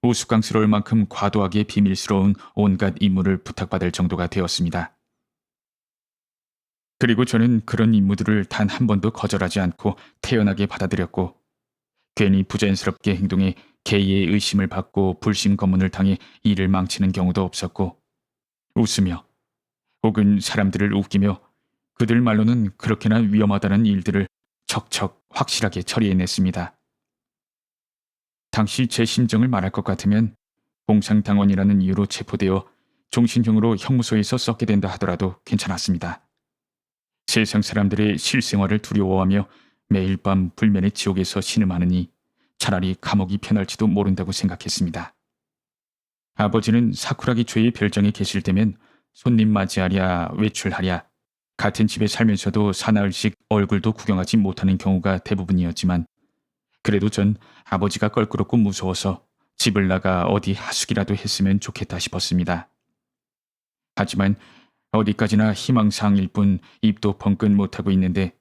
우스꽝스러울 만큼 과도하게 비밀스러운 온갖 임무를 부탁받을 정도가 되었습니다. 그리고 저는 그런 임무들을 단 한 번도 거절하지 않고 태연하게 받아들였고, 괜히 부자연스럽게 행동해 개의의 의심을 받고 불신 검문을 당해 일을 망치는 경우도 없었고, 웃으며 혹은 사람들을 웃기며 그들 말로는 그렇게나 위험하다는 일들을 척척 확실하게 처리해냈습니다. 당시 제 심정을 말할 것 같으면 공상당원이라는 이유로 체포되어 종신형으로 형무소에서 썩게 된다 하더라도 괜찮았습니다. 세상 사람들의 실생활을 두려워하며 매일 밤 불면의 지옥에서 신음하느니 차라리 감옥이 편할지도 모른다고 생각했습니다. 아버지는 사쿠라기 조의 별장에 계실 때면 손님 맞이하랴 외출하랴 같은 집에 살면서도 사나흘씩 얼굴도 구경하지 못하는 경우가 대부분이었지만, 그래도 전 아버지가 껄끄럽고 무서워서 집을 나가 어디 하숙이라도 했으면 좋겠다 싶었습니다. 하지만 어디까지나 희망사항일 뿐 입도 벙끈 못하고 있는데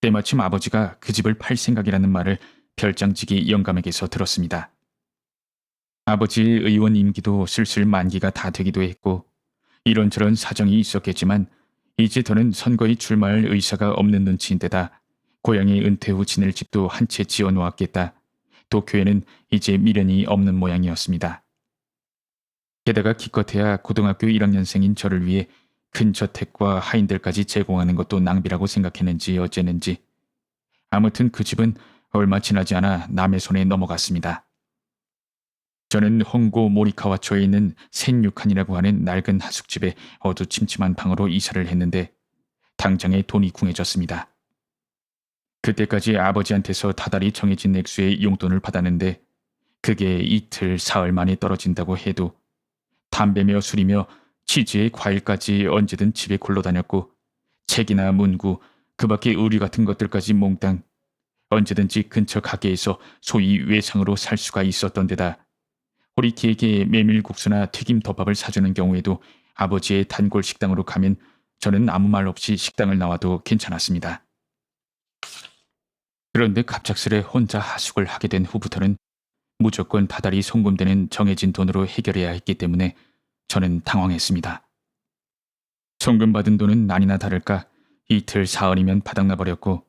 때마침 아버지가 그 집을 팔 생각이라는 말을 별장지기 영감에게서 들었습니다. 아버지의 의원 임기도 슬슬 만기가 다 되기도 했고 이런저런 사정이 있었겠지만 이제 더는 선거에 출마할 의사가 없는 눈치인데다 고향에 은퇴 후 지낼 집도 한 채 지어놓았겠다. 도쿄에는 이제 미련이 없는 모양이었습니다. 게다가 기껏해야 고등학교 1학년생인 저를 위해 큰 저택과 하인들까지 제공하는 것도 낭비라고 생각했는지 어째는지 아무튼 그 집은 얼마 지나지 않아 남의 손에 넘어갔습니다. 저는 홍고 모리카와초에 있는 센유칸이라고 하는 낡은 하숙집에 어두침침한 방으로 이사를 했는데 당장에 돈이 궁해졌습니다. 그때까지 아버지한테서 다달이 정해진 액수의 용돈을 받았는데 그게 이틀, 사흘 만에 떨어진다고 해도 담배며 술이며 치즈에 과일까지 언제든 집에 굴러다녔고 책이나 문구, 그 밖에 의류 같은 것들까지 몽땅 언제든지 근처 가게에서 소위 외상으로 살 수가 있었던 데다 호리키에게 메밀국수나 튀김덮밥을 사주는 경우에도 아버지의 단골 식당으로 가면 저는 아무 말 없이 식당을 나와도 괜찮았습니다. 그런데 갑작스레 혼자 하숙을 하게 된 후부터는 무조건 다달이 송금되는 정해진 돈으로 해결해야 했기 때문에 저는 당황했습니다. 송금받은 돈은 아니나 다를까 이틀 사흘이면 바닥나버렸고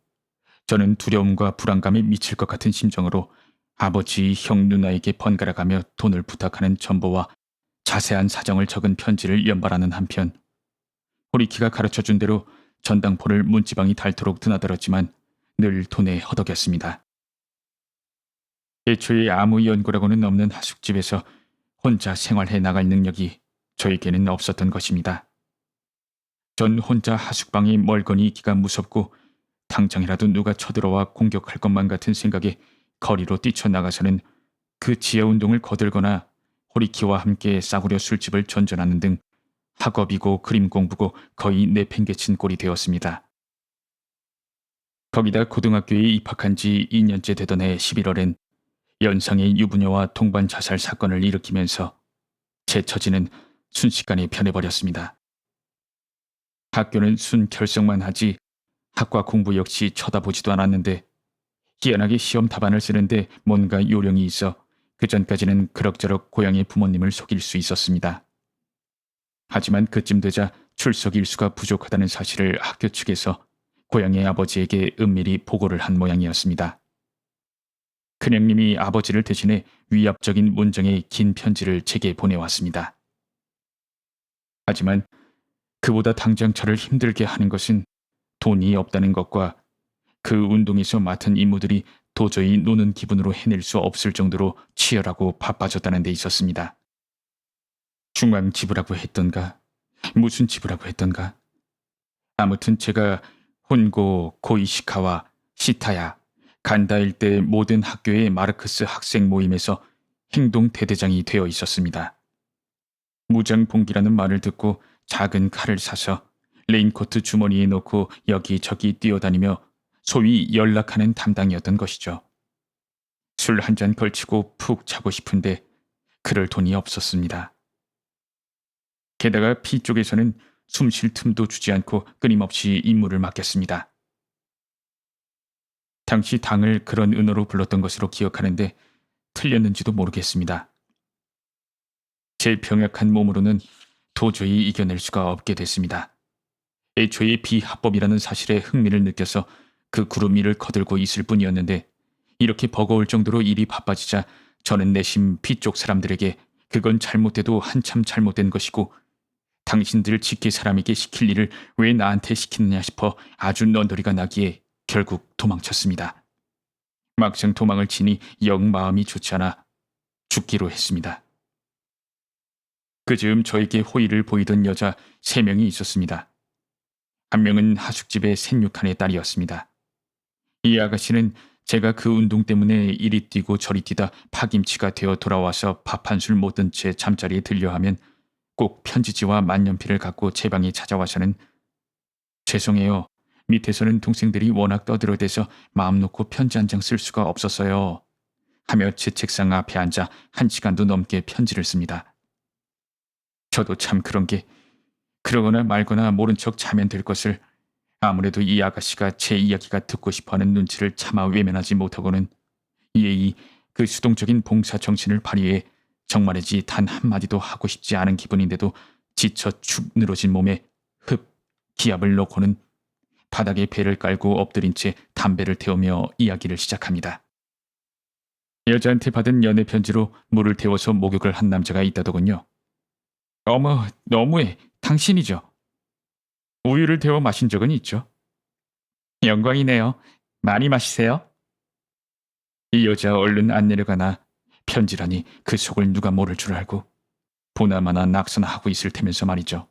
저는 두려움과 불안감에 미칠 것 같은 심정으로 아버지, 형, 누나에게 번갈아가며 돈을 부탁하는 첨부와 자세한 사정을 적은 편지를 연발하는 한편 호리키가 가르쳐준 대로 전당포를 문지방이 닳도록 드나들었지만 늘 돈에 허덕였습니다. 애초에 아무 연고라고는 없는 하숙집에서 혼자 생활해 나갈 능력이 저에게는 없었던 것입니다. 전 혼자 하숙방에 멀거니 있기가 무섭고 당장이라도 누가 쳐들어와 공격할 것만 같은 생각에 거리로 뛰쳐나가서는 그 지하운동을 거들거나 호리키와 함께 싸구려 술집을 전전하는 등 학업이고 그림 공부고 거의 내팽개친 꼴이 되었습니다. 거기다 고등학교에 입학한 지 2년째 되던 해 11월엔 연상의 유부녀와 동반 자살 사건을 일으키면서 제 처지는 순식간에 변해버렸습니다. 학교는 순 결석만 하지 학과 공부 역시 쳐다보지도 않았는데 희한하게 시험 답안을 쓰는데 뭔가 요령이 있어 그전까지는 그럭저럭 고향의 부모님을 속일 수 있었습니다. 하지만 그쯤 되자 출석 일수가 부족하다는 사실을 학교 측에서 고향의 아버지에게 은밀히 보고를 한 모양이었습니다. 큰형님이 아버지를 대신해 위압적인 문장의 긴 편지를 제게 보내왔습니다. 하지만 그보다 당장 저를 힘들게 하는 것은 돈이 없다는 것과 그 운동에서 맡은 임무들이 도저히 노는 기분으로 해낼 수 없을 정도로 치열하고 바빠졌다는 데 있었습니다. 중앙 지부라고 했던가 무슨 지부라고 했던가 아무튼 제가 혼고, 고이시카와 시타야, 간다 일대 모든 학교의 마르크스 학생 모임에서 행동 대대장이 되어 있었습니다. 무장봉기라는 말을 듣고 작은 칼을 사서 레인코트 주머니에 넣고 여기저기 뛰어다니며 소위 연락하는 담당이었던 것이죠. 술 한 잔 걸치고 푹 자고 싶은데 그럴 돈이 없었습니다. 게다가 피 쪽에서는 숨 쉴 틈도 주지 않고 끊임없이 임무를 맡겼습니다. 당시 당을 그런 은어로 불렀던 것으로 기억하는데 틀렸는지도 모르겠습니다. 제 병약한 몸으로는 도저히 이겨낼 수가 없게 됐습니다. 애초에 비합법이라는 사실에 흥미를 느껴서 그 구름 위를 거들고 있을 뿐이었는데 이렇게 버거울 정도로 일이 바빠지자 저는 내심 B쪽 사람들에게 그건 잘못돼도 한참 잘못된 것이고 당신들 직계 사람에게 시킬 일을 왜 나한테 시키느냐 싶어 아주 넌더리가 나기에 결국 도망쳤습니다. 막상 도망을 치니 영 마음이 좋지 않아 죽기로 했습니다. 그 즈음 저에게 호의를 보이던 여자 3명이 있었습니다. 한 명은 하숙집의 생육한의 딸이었습니다. 이 아가씨는 제가 그 운동 때문에 이리 뛰고 저리 뛰다 파김치가 되어 돌아와서 밥 한 술 못 든 채 잠자리에 들려하면 꼭 편지지와 만년필을 갖고 제 방에 찾아와서는 죄송해요. 밑에서는 동생들이 워낙 떠들어대서 마음 놓고 편지 한 장 쓸 수가 없었어요. 하며 제 책상 앞에 앉아 1시간도 넘게 편지를 씁니다. 저도 참 그런 게 그러거나 말거나 모른 척 자면 될 것을 아무래도 이 아가씨가 제 이야기가 듣고 싶어하는 눈치를 차마 외면하지 못하고는 예의 그 수동적인 봉사 정신을 발휘해 정말이지 단 한마디도 하고 싶지 않은 기분인데도 지쳐 축 늘어진 몸에 흡 기압을 넣고는 바닥에 배를 깔고 엎드린 채 담배를 태우며 이야기를 시작합니다. 여자한테 받은 연애 편지로 물을 태워서 목욕을 한 남자가 있다더군요. 어머, 너무해. 당신이죠. 우유를 데워 마신 적은 있죠. 영광이네요. 많이 마시세요. 이 여자 얼른 안 내려가나 편지라니 그 속을 누가 모를 줄 알고 보나마나 낙선하고 있을 테면서 말이죠.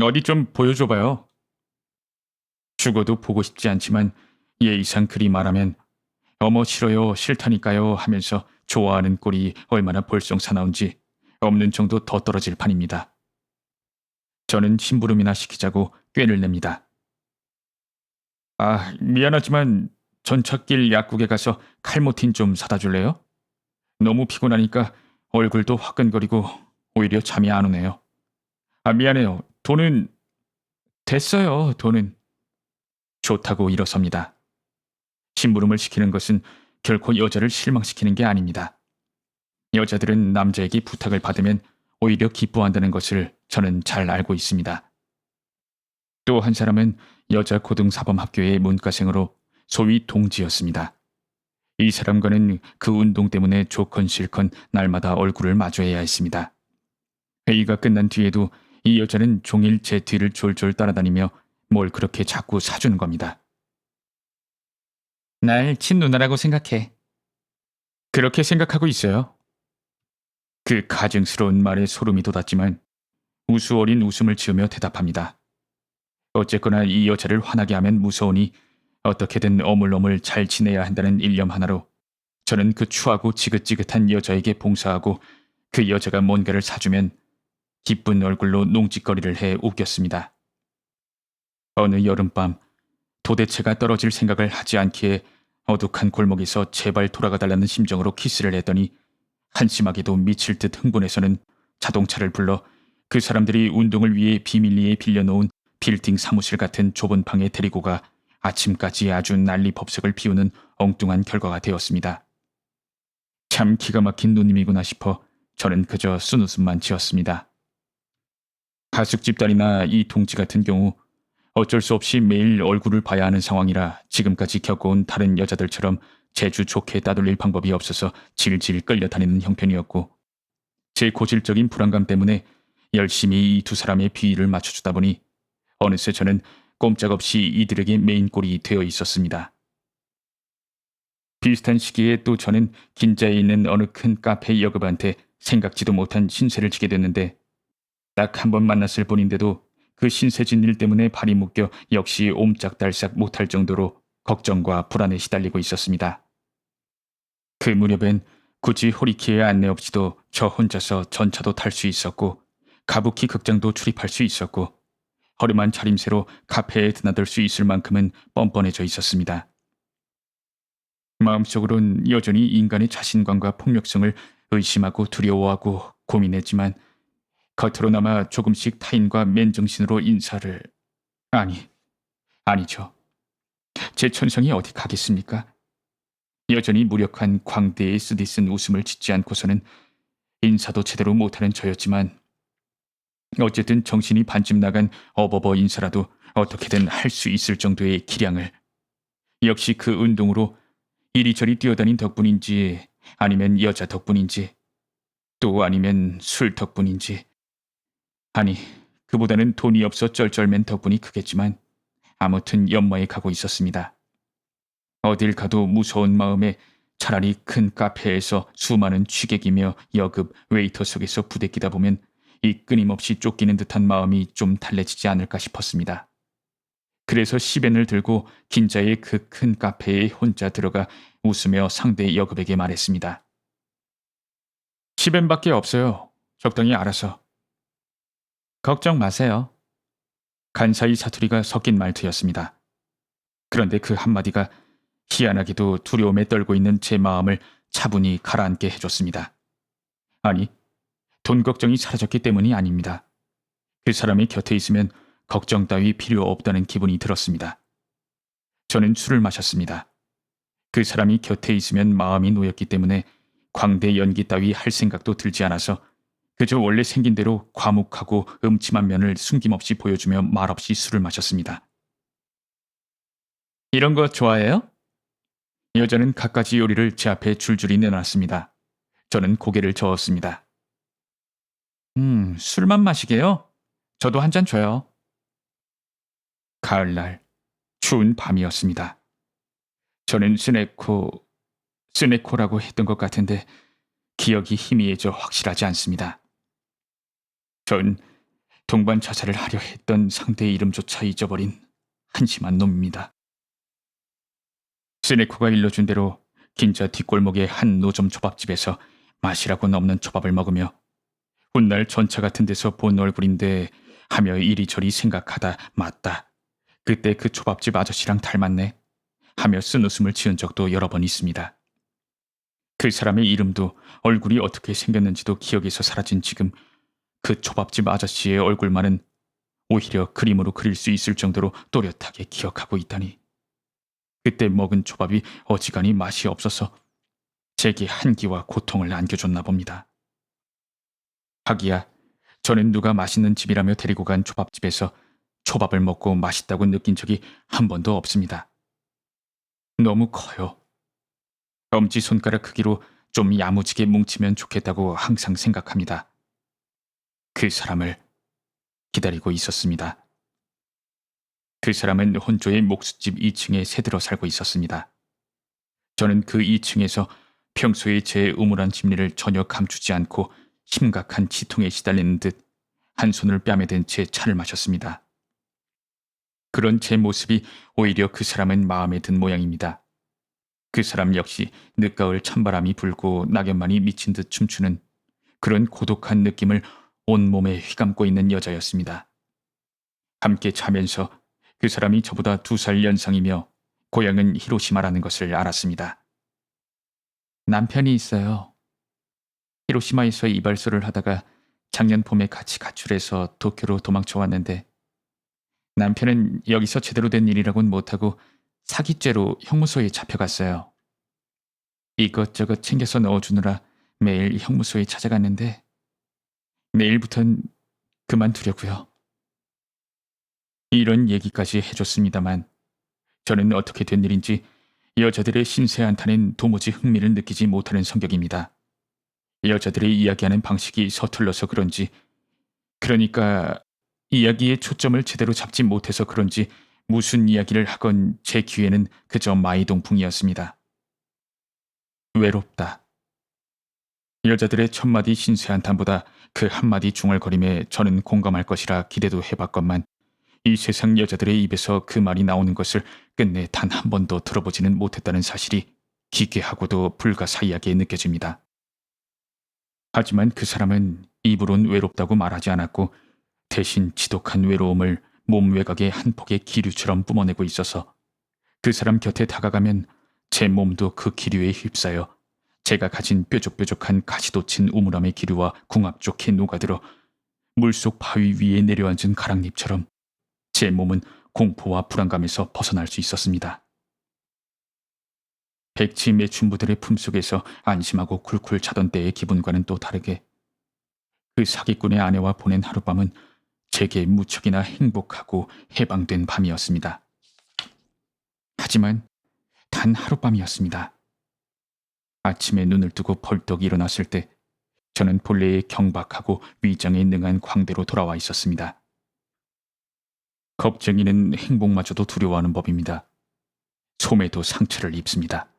어디 좀 보여줘봐요. 죽어도 보고 싶지 않지만 예의상 그리 말하면 어머 싫어요 싫다니까요 하면서 좋아하는 꼴이 얼마나 볼썽사나운지 없는 정도 더 떨어질 판입니다. 저는 심부름이나 시키자고 꾀를 냅니다. 아, 미안하지만 전찻길 약국에 가서 칼모틴 좀 사다 줄래요? 너무 피곤하니까 얼굴도 화끈거리고 오히려 잠이 안 오네요. 아, 미안해요. 돈은 됐어요. 돈은. 좋다고 일어섭니다. 심부름을 시키는 것은 결코 여자를 실망시키는 게 아닙니다. 여자들은 남자에게 부탁을 받으면 오히려 기뻐한다는 것을 저는 잘 알고 있습니다. 또 한 사람은 여자 고등사범학교의 문과생으로 소위 동지였습니다. 이 사람과는 그 운동 때문에 좋건 싫건 날마다 얼굴을 마주해야 했습니다. 회의가 끝난 뒤에도 이 여자는 종일 제 뒤를 졸졸 따라다니며 뭘 그렇게 자꾸 사주는 겁니다. 날 친누나라고 생각해. 그렇게 생각하고 있어요. 그 가증스러운 말에 소름이 돋았지만 우수 어린 웃음을 지으며 대답합니다. 어쨌거나 이 여자를 화나게 하면 무서우니 어떻게든 어물어물 잘 지내야 한다는 일념 하나로 저는 그 추하고 지긋지긋한 여자에게 봉사하고 그 여자가 뭔가를 사주면 기쁜 얼굴로 농짓거리를 해 웃겼습니다. 어느 여름밤 도대체가 떨어질 생각을 하지 않기에 어둑한 골목에서 제발 돌아가달라는 심정으로 키스를 했더니 한심하게도 미칠 듯 흥분해서는 자동차를 불러 그 사람들이 운동을 위해 비밀리에 빌려놓은 빌딩 사무실 같은 좁은 방에 데리고 가 아침까지 아주 난리법석을 피우는 엉뚱한 결과가 되었습니다. 참 기가 막힌 누님이구나 싶어 저는 그저 쓴웃음만 지었습니다. 가숙 집단이나 이 동지 같은 경우 어쩔 수 없이 매일 얼굴을 봐야 하는 상황이라 지금까지 겪어온 다른 여자들처럼 제주 좋게 따돌릴 방법이 없어서 질질 끌려다니는 형편이었고 제 고질적인 불안감 때문에 열심히 이 두 사람의 비위를 맞춰주다 보니 어느새 저는 꼼짝없이 이들에게 메인꼴이 되어 있었습니다. 비슷한 시기에 또 저는 긴자에 있는 어느 큰 카페 여급한테 생각지도 못한 신세를 지게 됐는데 딱 한 번 만났을 뿐인데도 그 신세진 일 때문에 발이 묶여 역시 옴짝달싹 못할 정도로 걱정과 불안에 시달리고 있었습니다. 그 무렵엔 굳이 호리키의 안내 없이도 저 혼자서 전차도 탈 수 있었고 가부키 극장도 출입할 수 있었고 허름한 차림새로 카페에 드나들 수 있을 만큼은 뻔뻔해져 있었습니다. 마음속으론 여전히 인간의 자신감과 폭력성을 의심하고 두려워하고 고민했지만 겉으로나마 조금씩 타인과 맨정신으로 인사를... 아니죠. 제 천성이 어디 가겠습니까? 여전히 무력한 광대의 쓰디쓴 웃음을 짓지 않고서는 인사도 제대로 못하는 저였지만 어쨌든 정신이 반쯤 나간 어버버 인사라도 어떻게든 할 수 있을 정도의 기량을 역시 그 운동으로 이리저리 뛰어다닌 덕분인지 아니면 여자 덕분인지 또 아니면 술 덕분인지 아니 그보다는 돈이 없어 쩔쩔맨 덕분이 크겠지만 아무튼 연마에 가고 있었습니다. 어딜 가도 무서운 마음에 차라리 큰 카페에서 수많은 취객이며 여급, 웨이터 속에서 부대끼다 보면 이 끊임없이 쫓기는 듯한 마음이 좀 달래지지 않을까 싶었습니다. 그래서 시벤을 들고 긴자의 그 큰 카페에 혼자 들어가 웃으며 상대 여급에게 말했습니다. 시벤밖에 없어요. 적당히 알아서. 걱정 마세요. 간사이 사투리가 섞인 말투였습니다. 그런데 그 한마디가 희한하게도 두려움에 떨고 있는 제 마음을 차분히 가라앉게 해줬습니다. 아니, 돈 걱정이 사라졌기 때문이 아닙니다. 그 사람이 곁에 있으면 걱정 따위 필요 없다는 기분이 들었습니다. 저는 술을 마셨습니다. 그 사람이 곁에 있으면 마음이 놓였기 때문에 광대 연기 따위 할 생각도 들지 않아서 그저 원래 생긴 대로 과묵하고 음침한 면을 숨김없이 보여주며 말없이 술을 마셨습니다. 이런 거 좋아해요? 여자는 갖가지 요리를 제 앞에 줄줄이 내놨습니다. 저는 고개를 저었습니다. 술만 마시게요? 저도 한 잔 줘요. 가을날, 추운 밤이었습니다. 저는 스네코라고 했던 것 같은데 기억이 희미해져 확실하지 않습니다. 전 동반 자살을 하려 했던 상대의 이름조차 잊어버린 한심한 놈입니다. 스네코가 일러준 대로 긴자 뒷골목의 한 노점 초밥집에서 맛이라고 넘는 초밥을 먹으며 훗날 전차 같은 데서 본 얼굴인데 하며 이리저리 생각하다 맞다. 그때 그 초밥집 아저씨랑 닮았네 하며 쓴웃음을 지은 적도 여러 번 있습니다. 그 사람의 이름도 얼굴이 어떻게 생겼는지도 기억에서 사라진 지금 그 초밥집 아저씨의 얼굴만은 오히려 그림으로 그릴 수 있을 정도로 또렷하게 기억하고 있다니. 그때 먹은 초밥이 어지간히 맛이 없어서 제게 한기와 고통을 안겨줬나 봅니다. 하기야 저는 누가 맛있는 집이라며 데리고 간 초밥집에서 초밥을 먹고 맛있다고 느낀 적이 한 번도 없습니다. 너무 커요. 엄지손가락 크기로 좀 야무지게 뭉치면 좋겠다고 항상 생각합니다. 그 사람을 기다리고 있었습니다. 그 사람은 혼조의 목수집 2층에 새들어 살고 있었습니다. 저는 그 2층에서 평소에 제 우물한 심리를 전혀 감추지 않고 심각한 치통에 시달리는 듯 한 손을 뺨에 댄 채 차를 마셨습니다. 그런 제 모습이 오히려 그 사람은 마음에 든 모양입니다. 그 사람 역시 늦가을 찬바람이 불고 낙엽만이 미친 듯 춤추는 그런 고독한 느낌을 온몸에 휘감고 있는 여자였습니다. 함께 자면서 그 사람이 저보다 2살 연상이며 고향은 히로시마라는 것을 알았습니다. 남편이 있어요. 히로시마에서 이발소를 하다가 작년 봄에 같이 가출해서 도쿄로 도망쳐 왔는데 남편은 여기서 제대로 된 일이라고는 못하고 사기죄로 형무소에 잡혀갔어요. 이것저것 챙겨서 넣어주느라 매일 형무소에 찾아갔는데 내일부턴 그만두려고요. 이런 얘기까지 해줬습니다만 저는 어떻게 된 일인지 여자들의 신세 한탄엔 도무지 흥미를 느끼지 못하는 성격입니다. 여자들의 이야기하는 방식이 서툴러서 그런지, 그러니까 이야기의 초점을 제대로 잡지 못해서 그런지 무슨 이야기를 하건 제 귀에는 그저 마이동풍이었습니다. 외롭다. 여자들의 첫마디 신세 한탄보다 그 한마디 중얼거림에 저는 공감할 것이라 기대도 해봤건만 이 세상 여자들의 입에서 그 말이 나오는 것을 끝내 단 한 번도 들어보지는 못했다는 사실이 기괴하고도 불가사의하게 느껴집니다. 하지만 그 사람은 입으론 외롭다고 말하지 않았고 대신 지독한 외로움을 몸 외곽의 한 폭의 기류처럼 뿜어내고 있어서 그 사람 곁에 다가가면 제 몸도 그 기류에 휩싸여 제가 가진 뾰족뾰족한 가시돋친 우물함의 기류와 궁합 좋게 녹아들어 물속 바위 위에 내려앉은 가랑잎처럼 제 몸은 공포와 불안감에서 벗어날 수 있었습니다. 백치 매춘부들의 품속에서 안심하고 쿨쿨 자던 때의 기분과는 또 다르게 그 사기꾼의 아내와 보낸 하룻밤은 제게 무척이나 행복하고 해방된 밤이었습니다. 하지만 단 하룻밤이었습니다. 아침에 눈을 뜨고 벌떡 일어났을 때 저는 본래의 경박하고 위장에 능한 광대로 돌아와 있었습니다. 겁쟁이는 행복마저도 두려워하는 법입니다. 소매도 상처를 입습니다.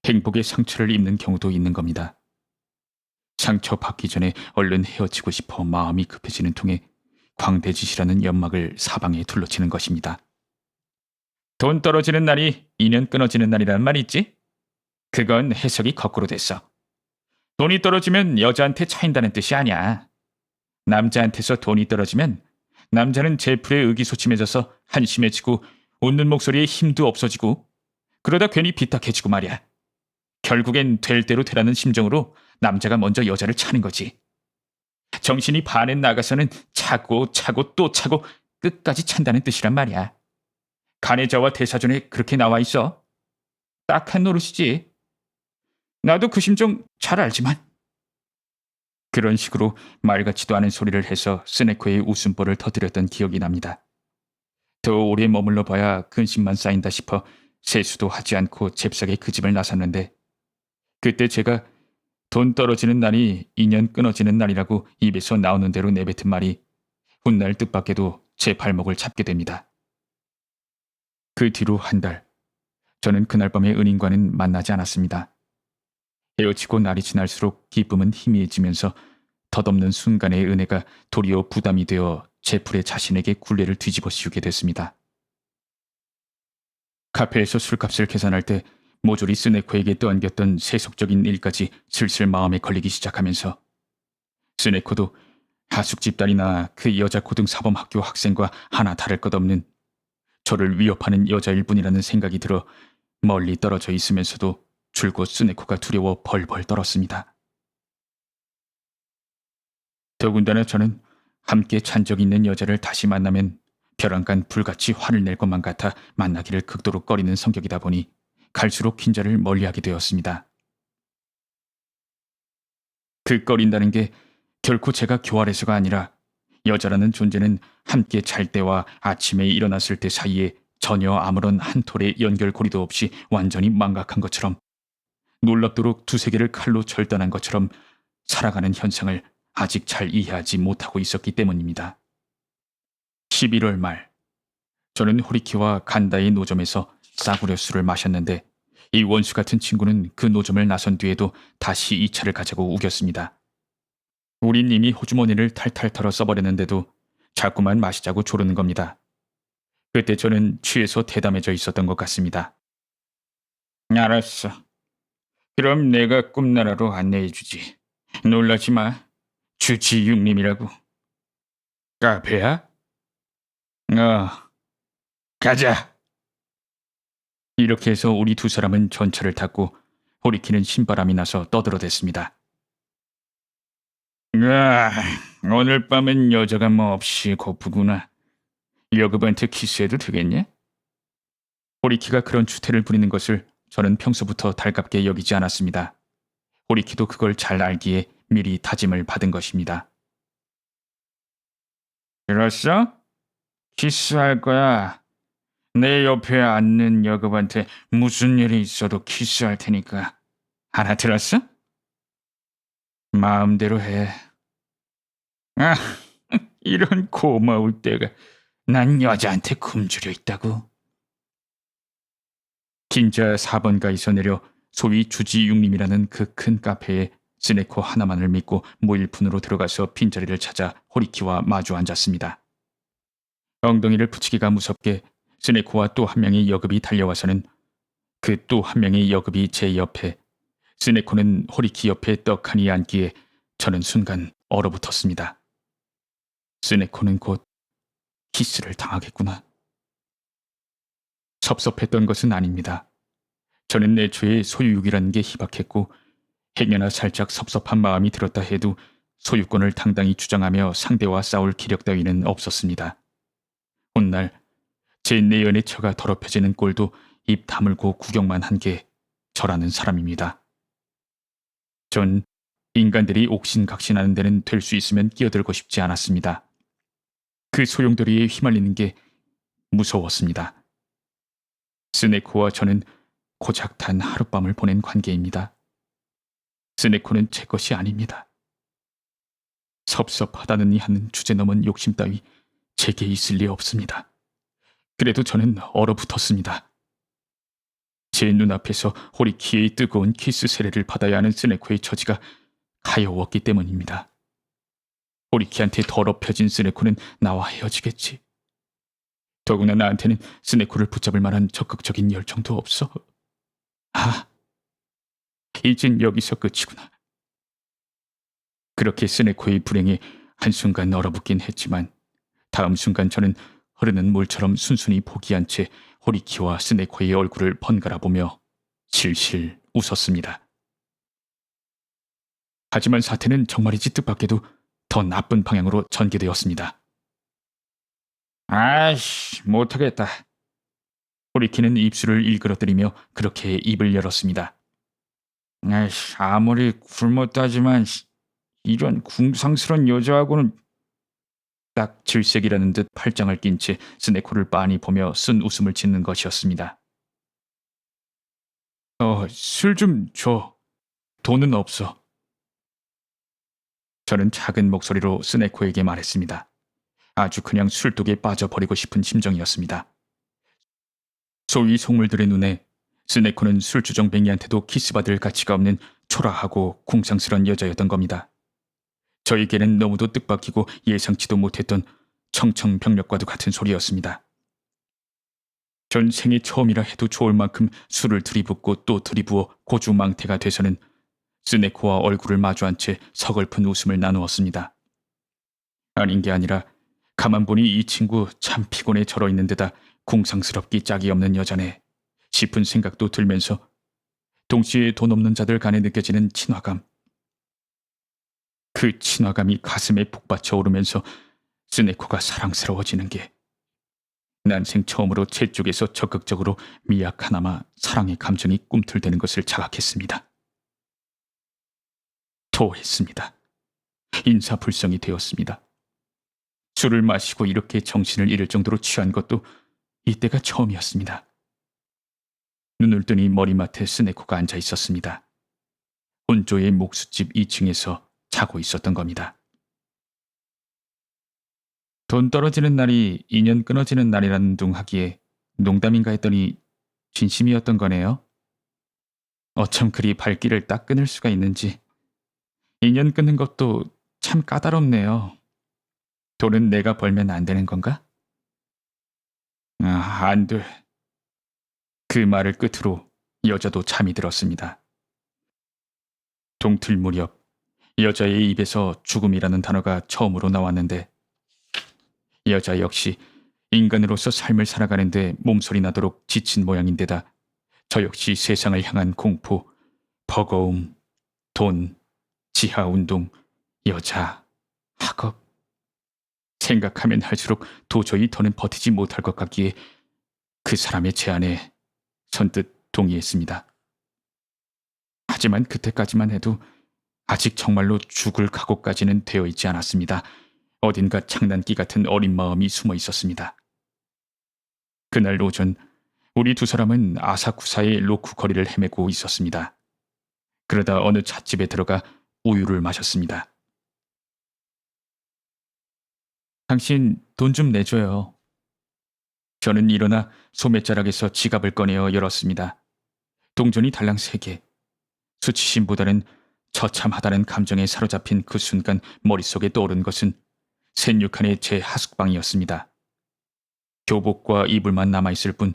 행복의 상처를 입는 경우도 있는 겁니다. 상처 받기 전에 얼른 헤어지고 싶어 마음이 급해지는 통에 광대짓이라는 연막을 사방에 둘러치는 것입니다. 돈 떨어지는 날이 인연 끊어지는 날이란 말 있지? 그건 해석이 거꾸로 됐어. 돈이 떨어지면 여자한테 차인다는 뜻이 아니야. 남자한테서 돈이 떨어지면 남자는 제풀에 의기소침해져서 한심해지고 웃는 목소리에 힘도 없어지고 그러다 괜히 비딱해지고 말이야. 결국엔 될 대로 되라는 심정으로 남자가 먼저 여자를 차는 거지. 정신이 반에 나가서는 차고 차고 또 차고 끝까지 찬다는 뜻이란 말이야. 간해자와 대사전에 그렇게 나와 있어. 딱한 노릇이지. 나도 그 심정 잘 알지만. 그런 식으로 말 같지도 않은 소리를 해서 스네코의 웃음보를 터뜨렸던 기억이 납니다. 더 오래 머물러 봐야 근심만 쌓인다 싶어 세수도 하지 않고 잽싸게 그 집을 나섰는데 그때 제가 돈 떨어지는 날이 인연 끊어지는 날이라고 입에서 나오는 대로 내뱉은 말이 훗날 뜻밖에도 제 발목을 잡게 됩니다. 그 뒤로 한 달, 저는 그날 밤에 은인과는 만나지 않았습니다. 헤어지고 날이 지날수록 기쁨은 희미해지면서 덧없는 순간의 은혜가 도리어 부담이 되어 제풀에 자신에게 굴레를 뒤집어 씌우게 됐습니다. 카페에서 술값을 계산할 때 모조리 스네코에게 떠안겼던 세속적인 일까지 슬슬 마음에 걸리기 시작하면서 스네코도 하숙집 딸이나 그 여자 고등사범학교 학생과 하나 다를 것 없는 저를 위협하는 여자일 뿐이라는 생각이 들어 멀리 떨어져 있으면서도 줄곧 스네코가 두려워 벌벌 떨었습니다. 더군다나 저는 함께 잔 적 있는 여자를 다시 만나면 벼랑간 불같이 화를 낼 것만 같아 만나기를 극도로 꺼리는 성격이다 보니 갈수록 긴자를 멀리하게 되었습니다. 그 꺼린다는 게 결코 제가 교활해서가 아니라 여자라는 존재는 함께 잘 때와 아침에 일어났을 때 사이에 전혀 아무런 한 톨의 연결고리도 없이 완전히 망각한 것처럼 놀랍도록 두세 개를 칼로 절단한 것처럼 살아가는 현상을 아직 잘 이해하지 못하고 있었기 때문입니다. 11월 말, 저는 호리키와 간다이 노점에서 싸구려 술을 마셨는데 이 원수 같은 친구는 그 노점을 나선 뒤에도 다시 이 차를 가자고 우겼습니다. 우린 이미 호주머니를 탈탈 털어 써버렸는데도 자꾸만 마시자고 조르는 겁니다. 그때 저는 취해서 대담해져 있었던 것 같습니다. 알았어. 그럼 내가 꿈나라로 안내해주지. 놀라지 마. 주지육림이라고. 카페야? 가자. 이렇게 해서 우리 두 사람은 전차를 탔고 호리키는 신바람이 나서 떠들어댔습니다. 오늘 밤은 여자가 뭐 없이 고프구나. 여급한테 키스해도 되겠냐? 호리키가 그런 추태를 부리는 것을 저는 평소부터 달갑게 여기지 않았습니다. 호리키도 그걸 잘 알기에 미리 다짐을 받은 것입니다. 들었어? 키스할 거야. 내 옆에 앉는 여급한테 무슨 일이 있어도 키스할 테니까. 알아들었어? 마음대로 해. 아, 이런 고마울 때가. 난 여자한테 굶주려 있다고. 진짜 4번가에서 내려 소위 주지육림이라는 그 큰 카페에 스네코 하나만을 믿고 무일푼으로 들어가서 빈자리를 찾아 호리키와 마주 앉았습니다. 엉덩이를 붙이기가 무섭게 스네코와 또 한 명의 여급이 달려와서는 그 또 한 명의 여급이 제 옆에, 스네코는 호리키 옆에 떡하니 앉기에 저는 순간 얼어붙었습니다. 스네코는 곧 키스를 당하겠구나. 섭섭했던 것은 아닙니다. 저는 애초에 소유욕이라는 게 희박했고 행여나 살짝 섭섭한 마음이 들었다 해도 소유권을 당당히 주장하며 상대와 싸울 기력 따위는 없었습니다. 훗날 제 내연의 처가 더럽혀지는 꼴도 입 다물고 구경만 한 게 저라는 사람입니다. 전 인간들이 옥신각신하는 데는 될 수 있으면 끼어들고 싶지 않았습니다. 그 소용돌이에 휘말리는 게 무서웠습니다. 스네코와 저는 고작 단 하룻밤을 보낸 관계입니다. 스네코는 제 것이 아닙니다. 섭섭하다느니 하는 주제 넘은 욕심 따위 제게 있을 리 없습니다. 그래도 저는 얼어붙었습니다. 제 눈앞에서 호리키의 뜨거운 키스 세례를 받아야 하는 스네코의 처지가 가여웠기 때문입니다. 호리키한테 더럽혀진 스네코는 나와 헤어지겠지. 더구나 나한테는 스네코를 붙잡을 만한 적극적인 열정도 없어. 아, 이젠 여기서 끝이구나. 그렇게 스네코의 불행에 한순간 얼어붙긴 했지만 다음 순간 저는 흐르는 물처럼 순순히 포기한 채 호리키와 스네코의 얼굴을 번갈아 보며 실실 웃었습니다. 하지만 사태는 정말이지 뜻밖에도 더 나쁜 방향으로 전개되었습니다. 아이씨, 못하겠다. 호리키는 입술을 일그러뜨리며 그렇게 입을 열었습니다. 아이씨, 아무리 굶었다지만 이런 궁상스런 여자하고는. 딱 질색이라는 듯 팔짱을 낀 채 스네코를 빤히 보며 쓴 웃음을 짓는 것이었습니다. 술 좀 줘. 돈은 없어. 저는 작은 목소리로 스네코에게 말했습니다. 아주 그냥 술독에 빠져버리고 싶은 심정이었습니다. 소위 속물들의 눈에 스네코는 술주정뱅이한테도 키스받을 가치가 없는 초라하고 궁상스런 여자였던 겁니다. 저에게는 너무도 뜻밖이고 예상치도 못했던 청청병력과도 같은 소리였습니다. 전 생애 처음이라 해도 좋을 만큼 술을 들이붓고 또 들이부어 고주망태가 돼서는 스네코와 얼굴을 마주한 채 서글픈 웃음을 나누었습니다. 아닌 게 아니라 가만 보니 이 친구 참 피곤해 절어 있는 데다 궁상스럽기 짝이 없는 여자네 싶은 생각도 들면서 동시에 돈 없는 자들 간에 느껴지는 친화감. 그 친화감이 가슴에 북받쳐 오르면서 스네코가 사랑스러워지는 게 난생 처음으로 제 쪽에서 적극적으로 미약하나마 사랑의 감정이 꿈틀대는 것을 자각했습니다. 토했습니다. 인사불성이 되었습니다. 술을 마시고 이렇게 정신을 잃을 정도로 취한 것도 이때가 처음이었습니다. 눈을 뜨니 머리맡에 스네코가 앉아 있었습니다. 혼조의 목숫집 2층에서 자고 있었던 겁니다. 돈 떨어지는 날이 인연 끊어지는 날이라는 둥 하기에 농담인가 했더니 진심이었던 거네요. 어쩜 그리 발길을 딱 끊을 수가 있는지. 인연 끊는 것도 참 까다롭네요. 돈은 내가 벌면 안 되는 건가? 안 돼. 그 말을 끝으로 여자도 잠이 들었습니다. 동틀 무렵 여자의 입에서 죽음이라는 단어가 처음으로 나왔는데 여자 역시 인간으로서 삶을 살아가는데 몸소리 나도록 지친 모양인데다 저 역시 세상을 향한 공포, 버거움, 돈, 지하운동, 여자, 학업. 생각하면 할수록 도저히 더는 버티지 못할 것 같기에 그 사람의 제안에 선뜻 동의했습니다. 하지만 그때까지만 해도 아직 정말로 죽을 각오까지는 되어 있지 않았습니다. 어딘가 장난기 같은 어린 마음이 숨어 있었습니다. 그날 오전 우리 두 사람은 아사쿠사의 로쿠 거리를 헤매고 있었습니다. 그러다 어느 찻집에 들어가 우유를 마셨습니다. 당신 돈 좀 내줘요. 저는 일어나 소매자락에서 지갑을 꺼내어 열었습니다. 동전이 달랑 3개. 수치심보다는 처참하다는 감정에 사로잡힌 그 순간 머릿속에 떠오른 것은 생육한의 제 하숙방이었습니다. 교복과 이불만 남아있을 뿐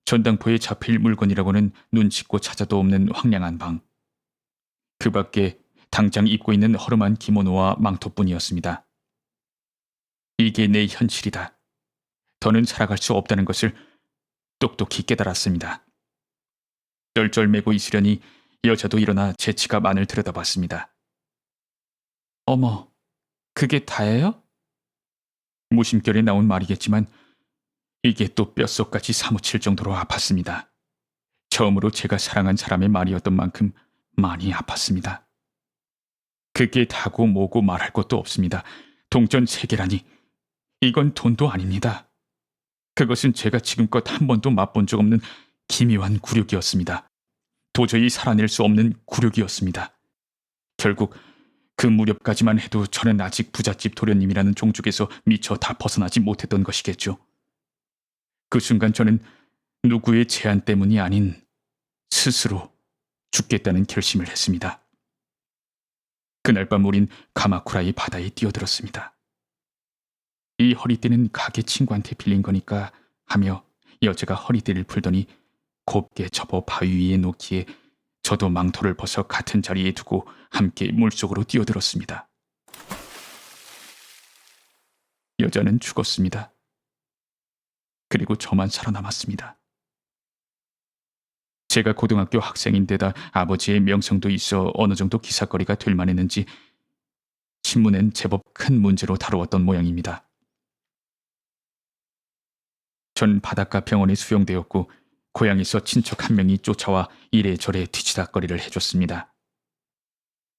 전당포에 잡힐 물건이라고는 눈짓고 찾아도 없는 황량한 방. 그 밖에 당장 입고 있는 허름한 기모노와 망토뿐이었습니다. 이게 내 현실이다. 더는 살아갈 수 없다는 것을 똑똑히 깨달았습니다. 쩔쩔매고 있으려니 여자도 일어나 제 지갑 안을 들여다봤습니다. 어머, 그게 다예요? 무심결에 나온 말이겠지만 이게 또 뼛속까지 사무칠 정도로 아팠습니다. 처음으로 제가 사랑한 사람의 말이었던 만큼 많이 아팠습니다. 그게 다고 뭐고 말할 것도 없습니다. 동전 3개라니. 이건 돈도 아닙니다. 그것은 제가 지금껏 한 번도 맛본 적 없는 기묘한 굴욕이었습니다. 도저히 살아낼 수 없는 굴욕이었습니다. 결국 그 무렵까지만 해도 저는 아직 부잣집 도련님이라는 종족에서 미처 다 벗어나지 못했던 것이겠죠. 그 순간 저는 누구의 제안 때문이 아닌 스스로 죽겠다는 결심을 했습니다. 그날 밤 우린 가마쿠라의 바다에 뛰어들었습니다. 이 허리띠는 가게 친구한테 빌린 거니까 하며 여자가 허리띠를 풀더니 곱게 접어 바위 위에 놓기에 저도 망토를 벗어 같은 자리에 두고 함께 물속으로 뛰어들었습니다. 여자는 죽었습니다. 그리고 저만 살아남았습니다. 제가 고등학교 학생인데다 아버지의 명성도 있어 어느 정도 기사거리가 될 만했는지 신문엔 제법 큰 문제로 다루었던 모양입니다. 전 바닷가 병원에 수용되었고 고향에서 친척 한 명이 쫓아와 이래저래 뒤치다거리를 해줬습니다.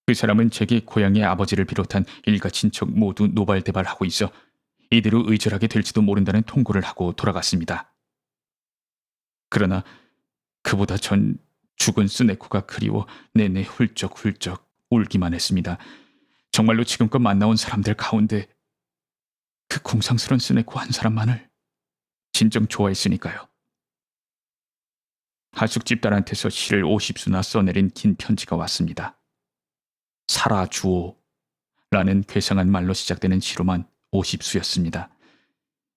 그 사람은 제게 고향의 아버지를 비롯한 일가 친척 모두 노발대발하고 있어 이대로 의절하게 될지도 모른다는 통고를 하고 돌아갔습니다. 그러나 그보다 전 죽은 스네코가 그리워 내내 훌쩍훌쩍 울기만 했습니다. 정말로 지금껏 만나온 사람들 가운데 그 공상스런 스네코 한 사람만을 진정 좋아했으니까요. 하숙집 딸한테서 시를 50수나 써내린 긴 편지가 왔습니다. 살아주오 라는 괴상한 말로 시작되는 시로만 50수였습니다.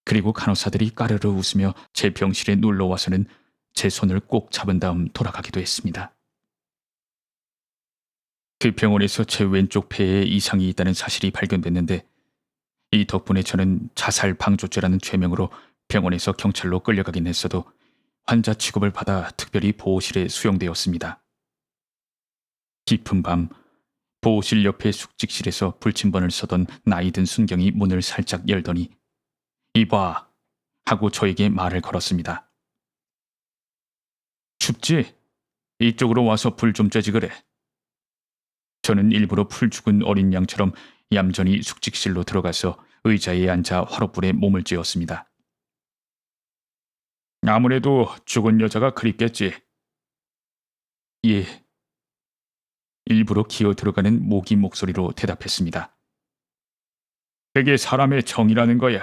그리고 간호사들이 까르르 웃으며 제 병실에 놀러와서는 제 손을 꼭 잡은 다음 돌아가기도 했습니다. 그 병원에서 제 왼쪽 폐에 이상이 있다는 사실이 발견됐는데 이 덕분에 저는 자살 방조죄라는 죄명으로 병원에서 경찰로 끌려가긴 했어도 환자 취급을 받아 특별히 보호실에 수용되었습니다. 깊은 밤 보호실 옆의 숙직실에서 불침번을 서던 나이든 순경이 문을 살짝 열더니 이봐 하고 저에게 말을 걸었습니다. 춥지? 이쪽으로 와서 불 좀 쬐지 그래. 저는 일부러 풀 죽은 어린 양처럼 얌전히 숙직실로 들어가서 의자에 앉아 화롯불에 몸을 쬐었습니다. 아무래도 죽은 여자가 그립겠지. 예. 일부러 기어 들어가는 모기 목소리로 대답했습니다. 그게 사람의 정이라는 거야.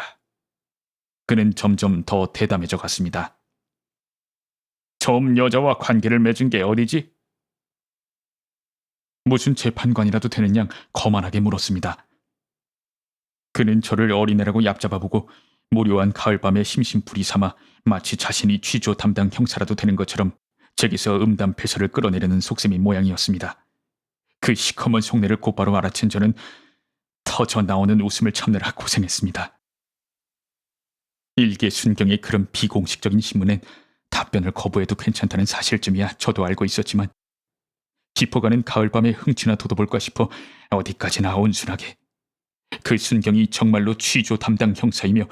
그는 점점 더 대담해져 갔습니다. 처음 여자와 관계를 맺은 게 어디지? 무슨 재판관이라도 되는 양 거만하게 물었습니다. 그는 저를 어린애라고 얕잡아보고 무료한 가을밤에 심심풀이 삼아 마치 자신이 취조 담당 형사라도 되는 것처럼 제게서 음담패설을 끌어내려는 속셈인 모양이었습니다. 그 시커먼 속내를 곧바로 알아챈 저는 터져 나오는 웃음을 참느라 고생했습니다. 일개 순경의 그런 비공식적인 신문엔 답변을 거부해도 괜찮다는 사실쯤이야 저도 알고 있었지만 깊어가는 가을밤에 흥치나 돋아볼까 싶어 어디까지나 온순하게 그 순경이 정말로 취조 담당 형사이며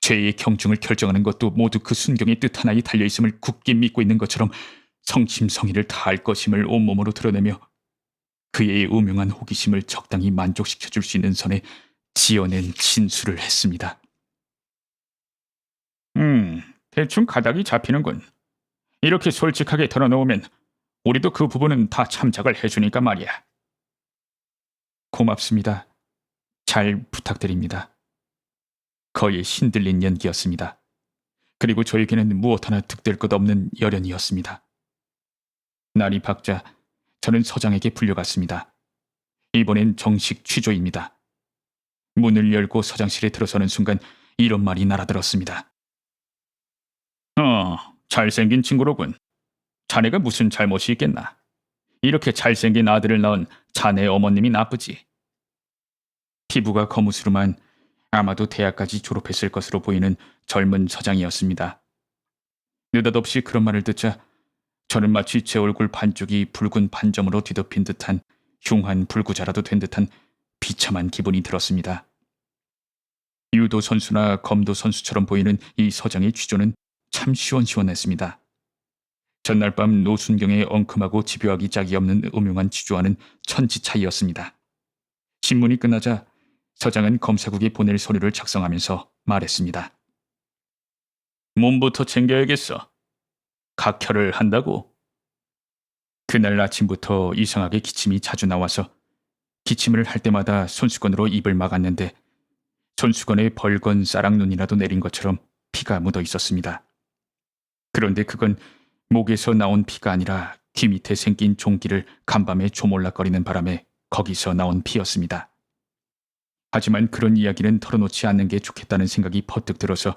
죄의 경중을 결정하는 것도 모두 그 순경의 뜻 하나에 달려있음을 굳게 믿고 있는 것처럼 성심성의를 다할 것임을 온몸으로 드러내며 그의 우명한 호기심을 적당히 만족시켜줄 수 있는 선에 지어낸 진술을 했습니다. 대충 가닥이 잡히는군. 이렇게 솔직하게 털어놓으면 우리도 그 부분은 다 참작을 해주니까 말이야. 고맙습니다. 잘 부탁드립니다. 거의 신들린 연기였습니다. 그리고 저에게는 무엇 하나 득될 것 없는 열연이었습니다. 날이 밝자 저는 서장에게 불려갔습니다. 이번엔 정식 취조입니다. 문을 열고 서장실에 들어서는 순간 이런 말이 날아들었습니다. 잘생긴 친구로군. 자네가 무슨 잘못이 있겠나. 이렇게 잘생긴 아들을 낳은 자네 어머님이 나쁘지. 피부가 거무스름한 아마도 대학까지 졸업했을 것으로 보이는 젊은 서장이었습니다. 느닷없이 그런 말을 듣자 저는 마치 제 얼굴 반쪽이 붉은 반점으로 뒤덮인 듯한 흉한 불구자라도 된 듯한 비참한 기분이 들었습니다. 유도 선수나 검도 선수처럼 보이는 이 서장의 취조는 참 시원시원했습니다. 전날 밤 노순경의 엉큼하고 집요하기 짝이 없는 음흉한 취조와는 천지 차이였습니다. 신문이 끝나자 서장은 검사국에 보낼 서류를 작성하면서 말했습니다. 몸부터 챙겨야겠어. 각혈을 한다고? 그날 아침부터 이상하게 기침이 자주 나와서 기침을 할 때마다 손수건으로 입을 막았는데 손수건에 벌건 쌀락눈이라도 내린 것처럼 피가 묻어 있었습니다. 그런데 그건 목에서 나온 피가 아니라 귀 밑에 생긴 종기를 간밤에 조몰락거리는 바람에 거기서 나온 피였습니다. 하지만 그런 이야기는 털어놓지 않는 게 좋겠다는 생각이 퍼뜩 들어서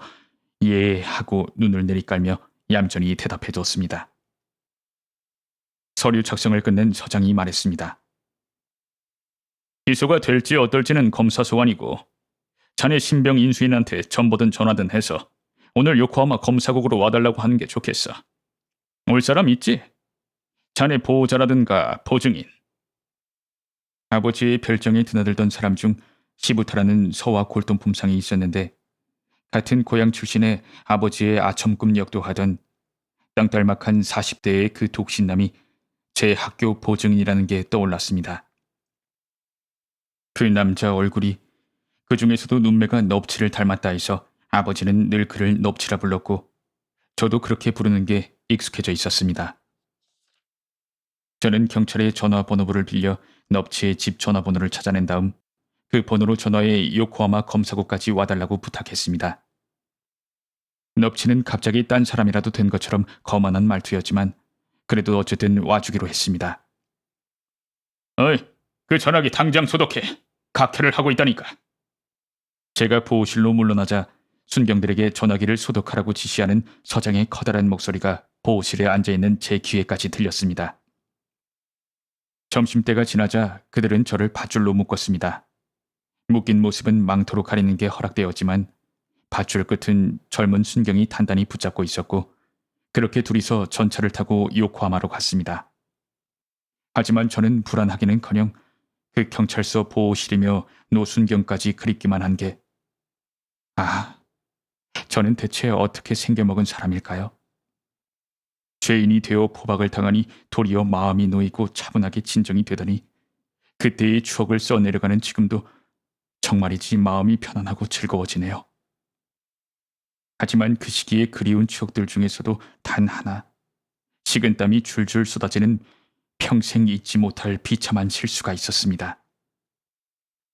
예 하고 눈을 내리깔며 얌전히 대답해줬습니다. 서류 작성을 끝낸 서장이 말했습니다. 기소가 될지 어떨지는 검사 소관이고 자네 신병 인수인한테 전보든 전화든 해서 오늘 요코하마 검사국으로 와달라고 하는 게 좋겠어. 올 사람 있지? 자네 보호자라든가 보증인. 아버지의 별정에 드나들던 사람 중 시부타라는 서와 골동품상이 있었는데 같은 고향 출신의 아버지의 아첨꾼 역도 하던 땅딸막한 40대의 그 독신남이 제 학교 보증인이라는 게 떠올랐습니다. 그 남자 얼굴이 그 중에서도 눈매가 넙치를 닮았다 해서 아버지는 늘 그를 넙치라 불렀고 저도 그렇게 부르는 게 익숙해져 있었습니다. 저는 경찰의 전화번호부를 빌려 넙치의 집 전화번호를 찾아낸 다음 그 번호로 전화해 요코하마 검사국까지 와달라고 부탁했습니다. 넙치는 갑자기 딴 사람이라도 된 것처럼 거만한 말투였지만 그래도 어쨌든 와주기로 했습니다. 어이, 그 전화기 당장 소독해. 각혈을 하고 있다니까. 제가 보호실로 물러나자 순경들에게 전화기를 소독하라고 지시하는 서장의 커다란 목소리가 보호실에 앉아있는 제 귀에까지 들렸습니다. 점심때가 지나자 그들은 저를 밧줄로 묶었습니다. 묶인 모습은 망토로 가리는 게 허락되었지만 밧줄 끝은 젊은 순경이 단단히 붙잡고 있었고 그렇게 둘이서 전차를 타고 요코하마로 갔습니다. 하지만 저는 불안하기는커녕 그 경찰서 보호실이며 노순경까지 그립기만 한 게 저는 대체 어떻게 생겨먹은 사람일까요? 죄인이 되어 포박을 당하니 도리어 마음이 놓이고 차분하게 진정이 되더니 그때의 추억을 써내려가는 지금도 정말이지 마음이 편안하고 즐거워지네요. 하지만 그 시기에 그리운 추억들 중에서도 단 하나, 식은땀이 줄줄 쏟아지는 평생 잊지 못할 비참한 실수가 있었습니다.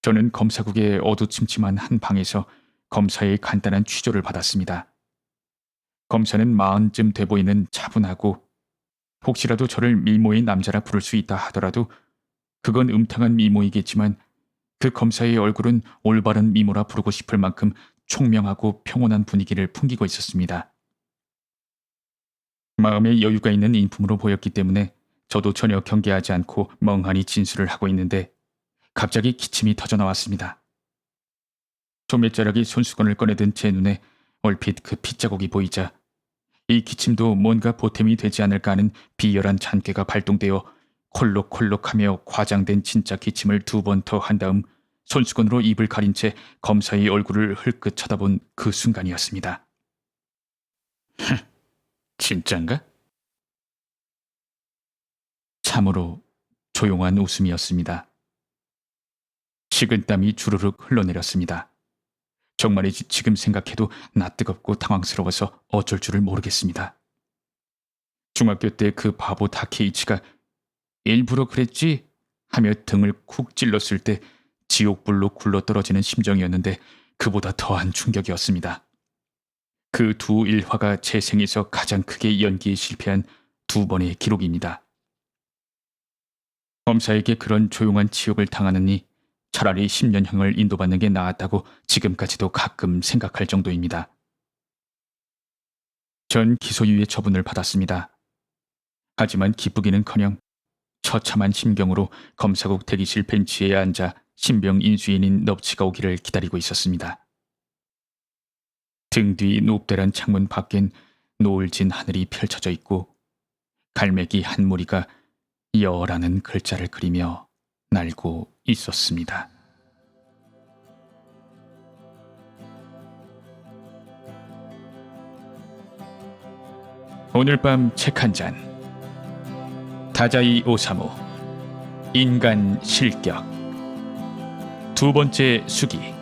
저는 검사국의 어두침침한 한 방에서 검사의 간단한 취조를 받았습니다. 검사는 40쯤 돼 보이는 차분하고 혹시라도 저를 미모의 남자라 부를 수 있다 하더라도 그건 음탕한 미모이겠지만 그 검사의 얼굴은 올바른 미모라 부르고 싶을 만큼 총명하고 평온한 분위기를 풍기고 있었습니다. 마음에 여유가 있는 인품으로 보였기 때문에 저도 전혀 경계하지 않고 멍하니 진술을 하고 있는데 갑자기 기침이 터져 나왔습니다. 소매자락이 손수건을 꺼내든 제 눈에 얼핏 그 핏자국이 보이자 이 기침도 뭔가 보탬이 되지 않을까 하는 비열한 잔꾀가 발동되어 콜록콜록하며 과장된 진짜 기침을 2번 더 한 다음 손수건으로 입을 가린 채 검사의 얼굴을 흘끗 쳐다본 그 순간이었습니다. 진짠가? 참으로 조용한 웃음이었습니다. 식은땀이 주르륵 흘러내렸습니다. 정말이지 지금 생각해도 낯뜨겁고 당황스러워서 어쩔 줄을 모르겠습니다. 중학교 때 그 바보 다케이치가 일부러 그랬지 하며 등을 쿡 찔렀을 때 지옥불로 굴러떨어지는 심정이었는데 그보다 더한 충격이었습니다. 그 두 일화가 제 생에서 가장 크게 연기에 실패한 두 번의 기록입니다. 검사에게 그런 조용한 치욕을 당하느니 차라리 10년형을 인도받는 게 나았다고 지금까지도 가끔 생각할 정도입니다. 전 기소유예 처분을 받았습니다. 하지만 기쁘기는커녕 처참한 심경으로 검사국 대기실 벤치에 앉아 신병 인수인인 넙치가 오기를 기다리고 있었습니다. 등 뒤 높대란 창문 밖엔 노을진 하늘이 펼쳐져 있고 갈매기 한 무리가 여라는 글자를 그리며 날고 있었습니다. 오늘 밤 책 한 잔. 다자이 오사무 인간 실격. 두 번째 수기.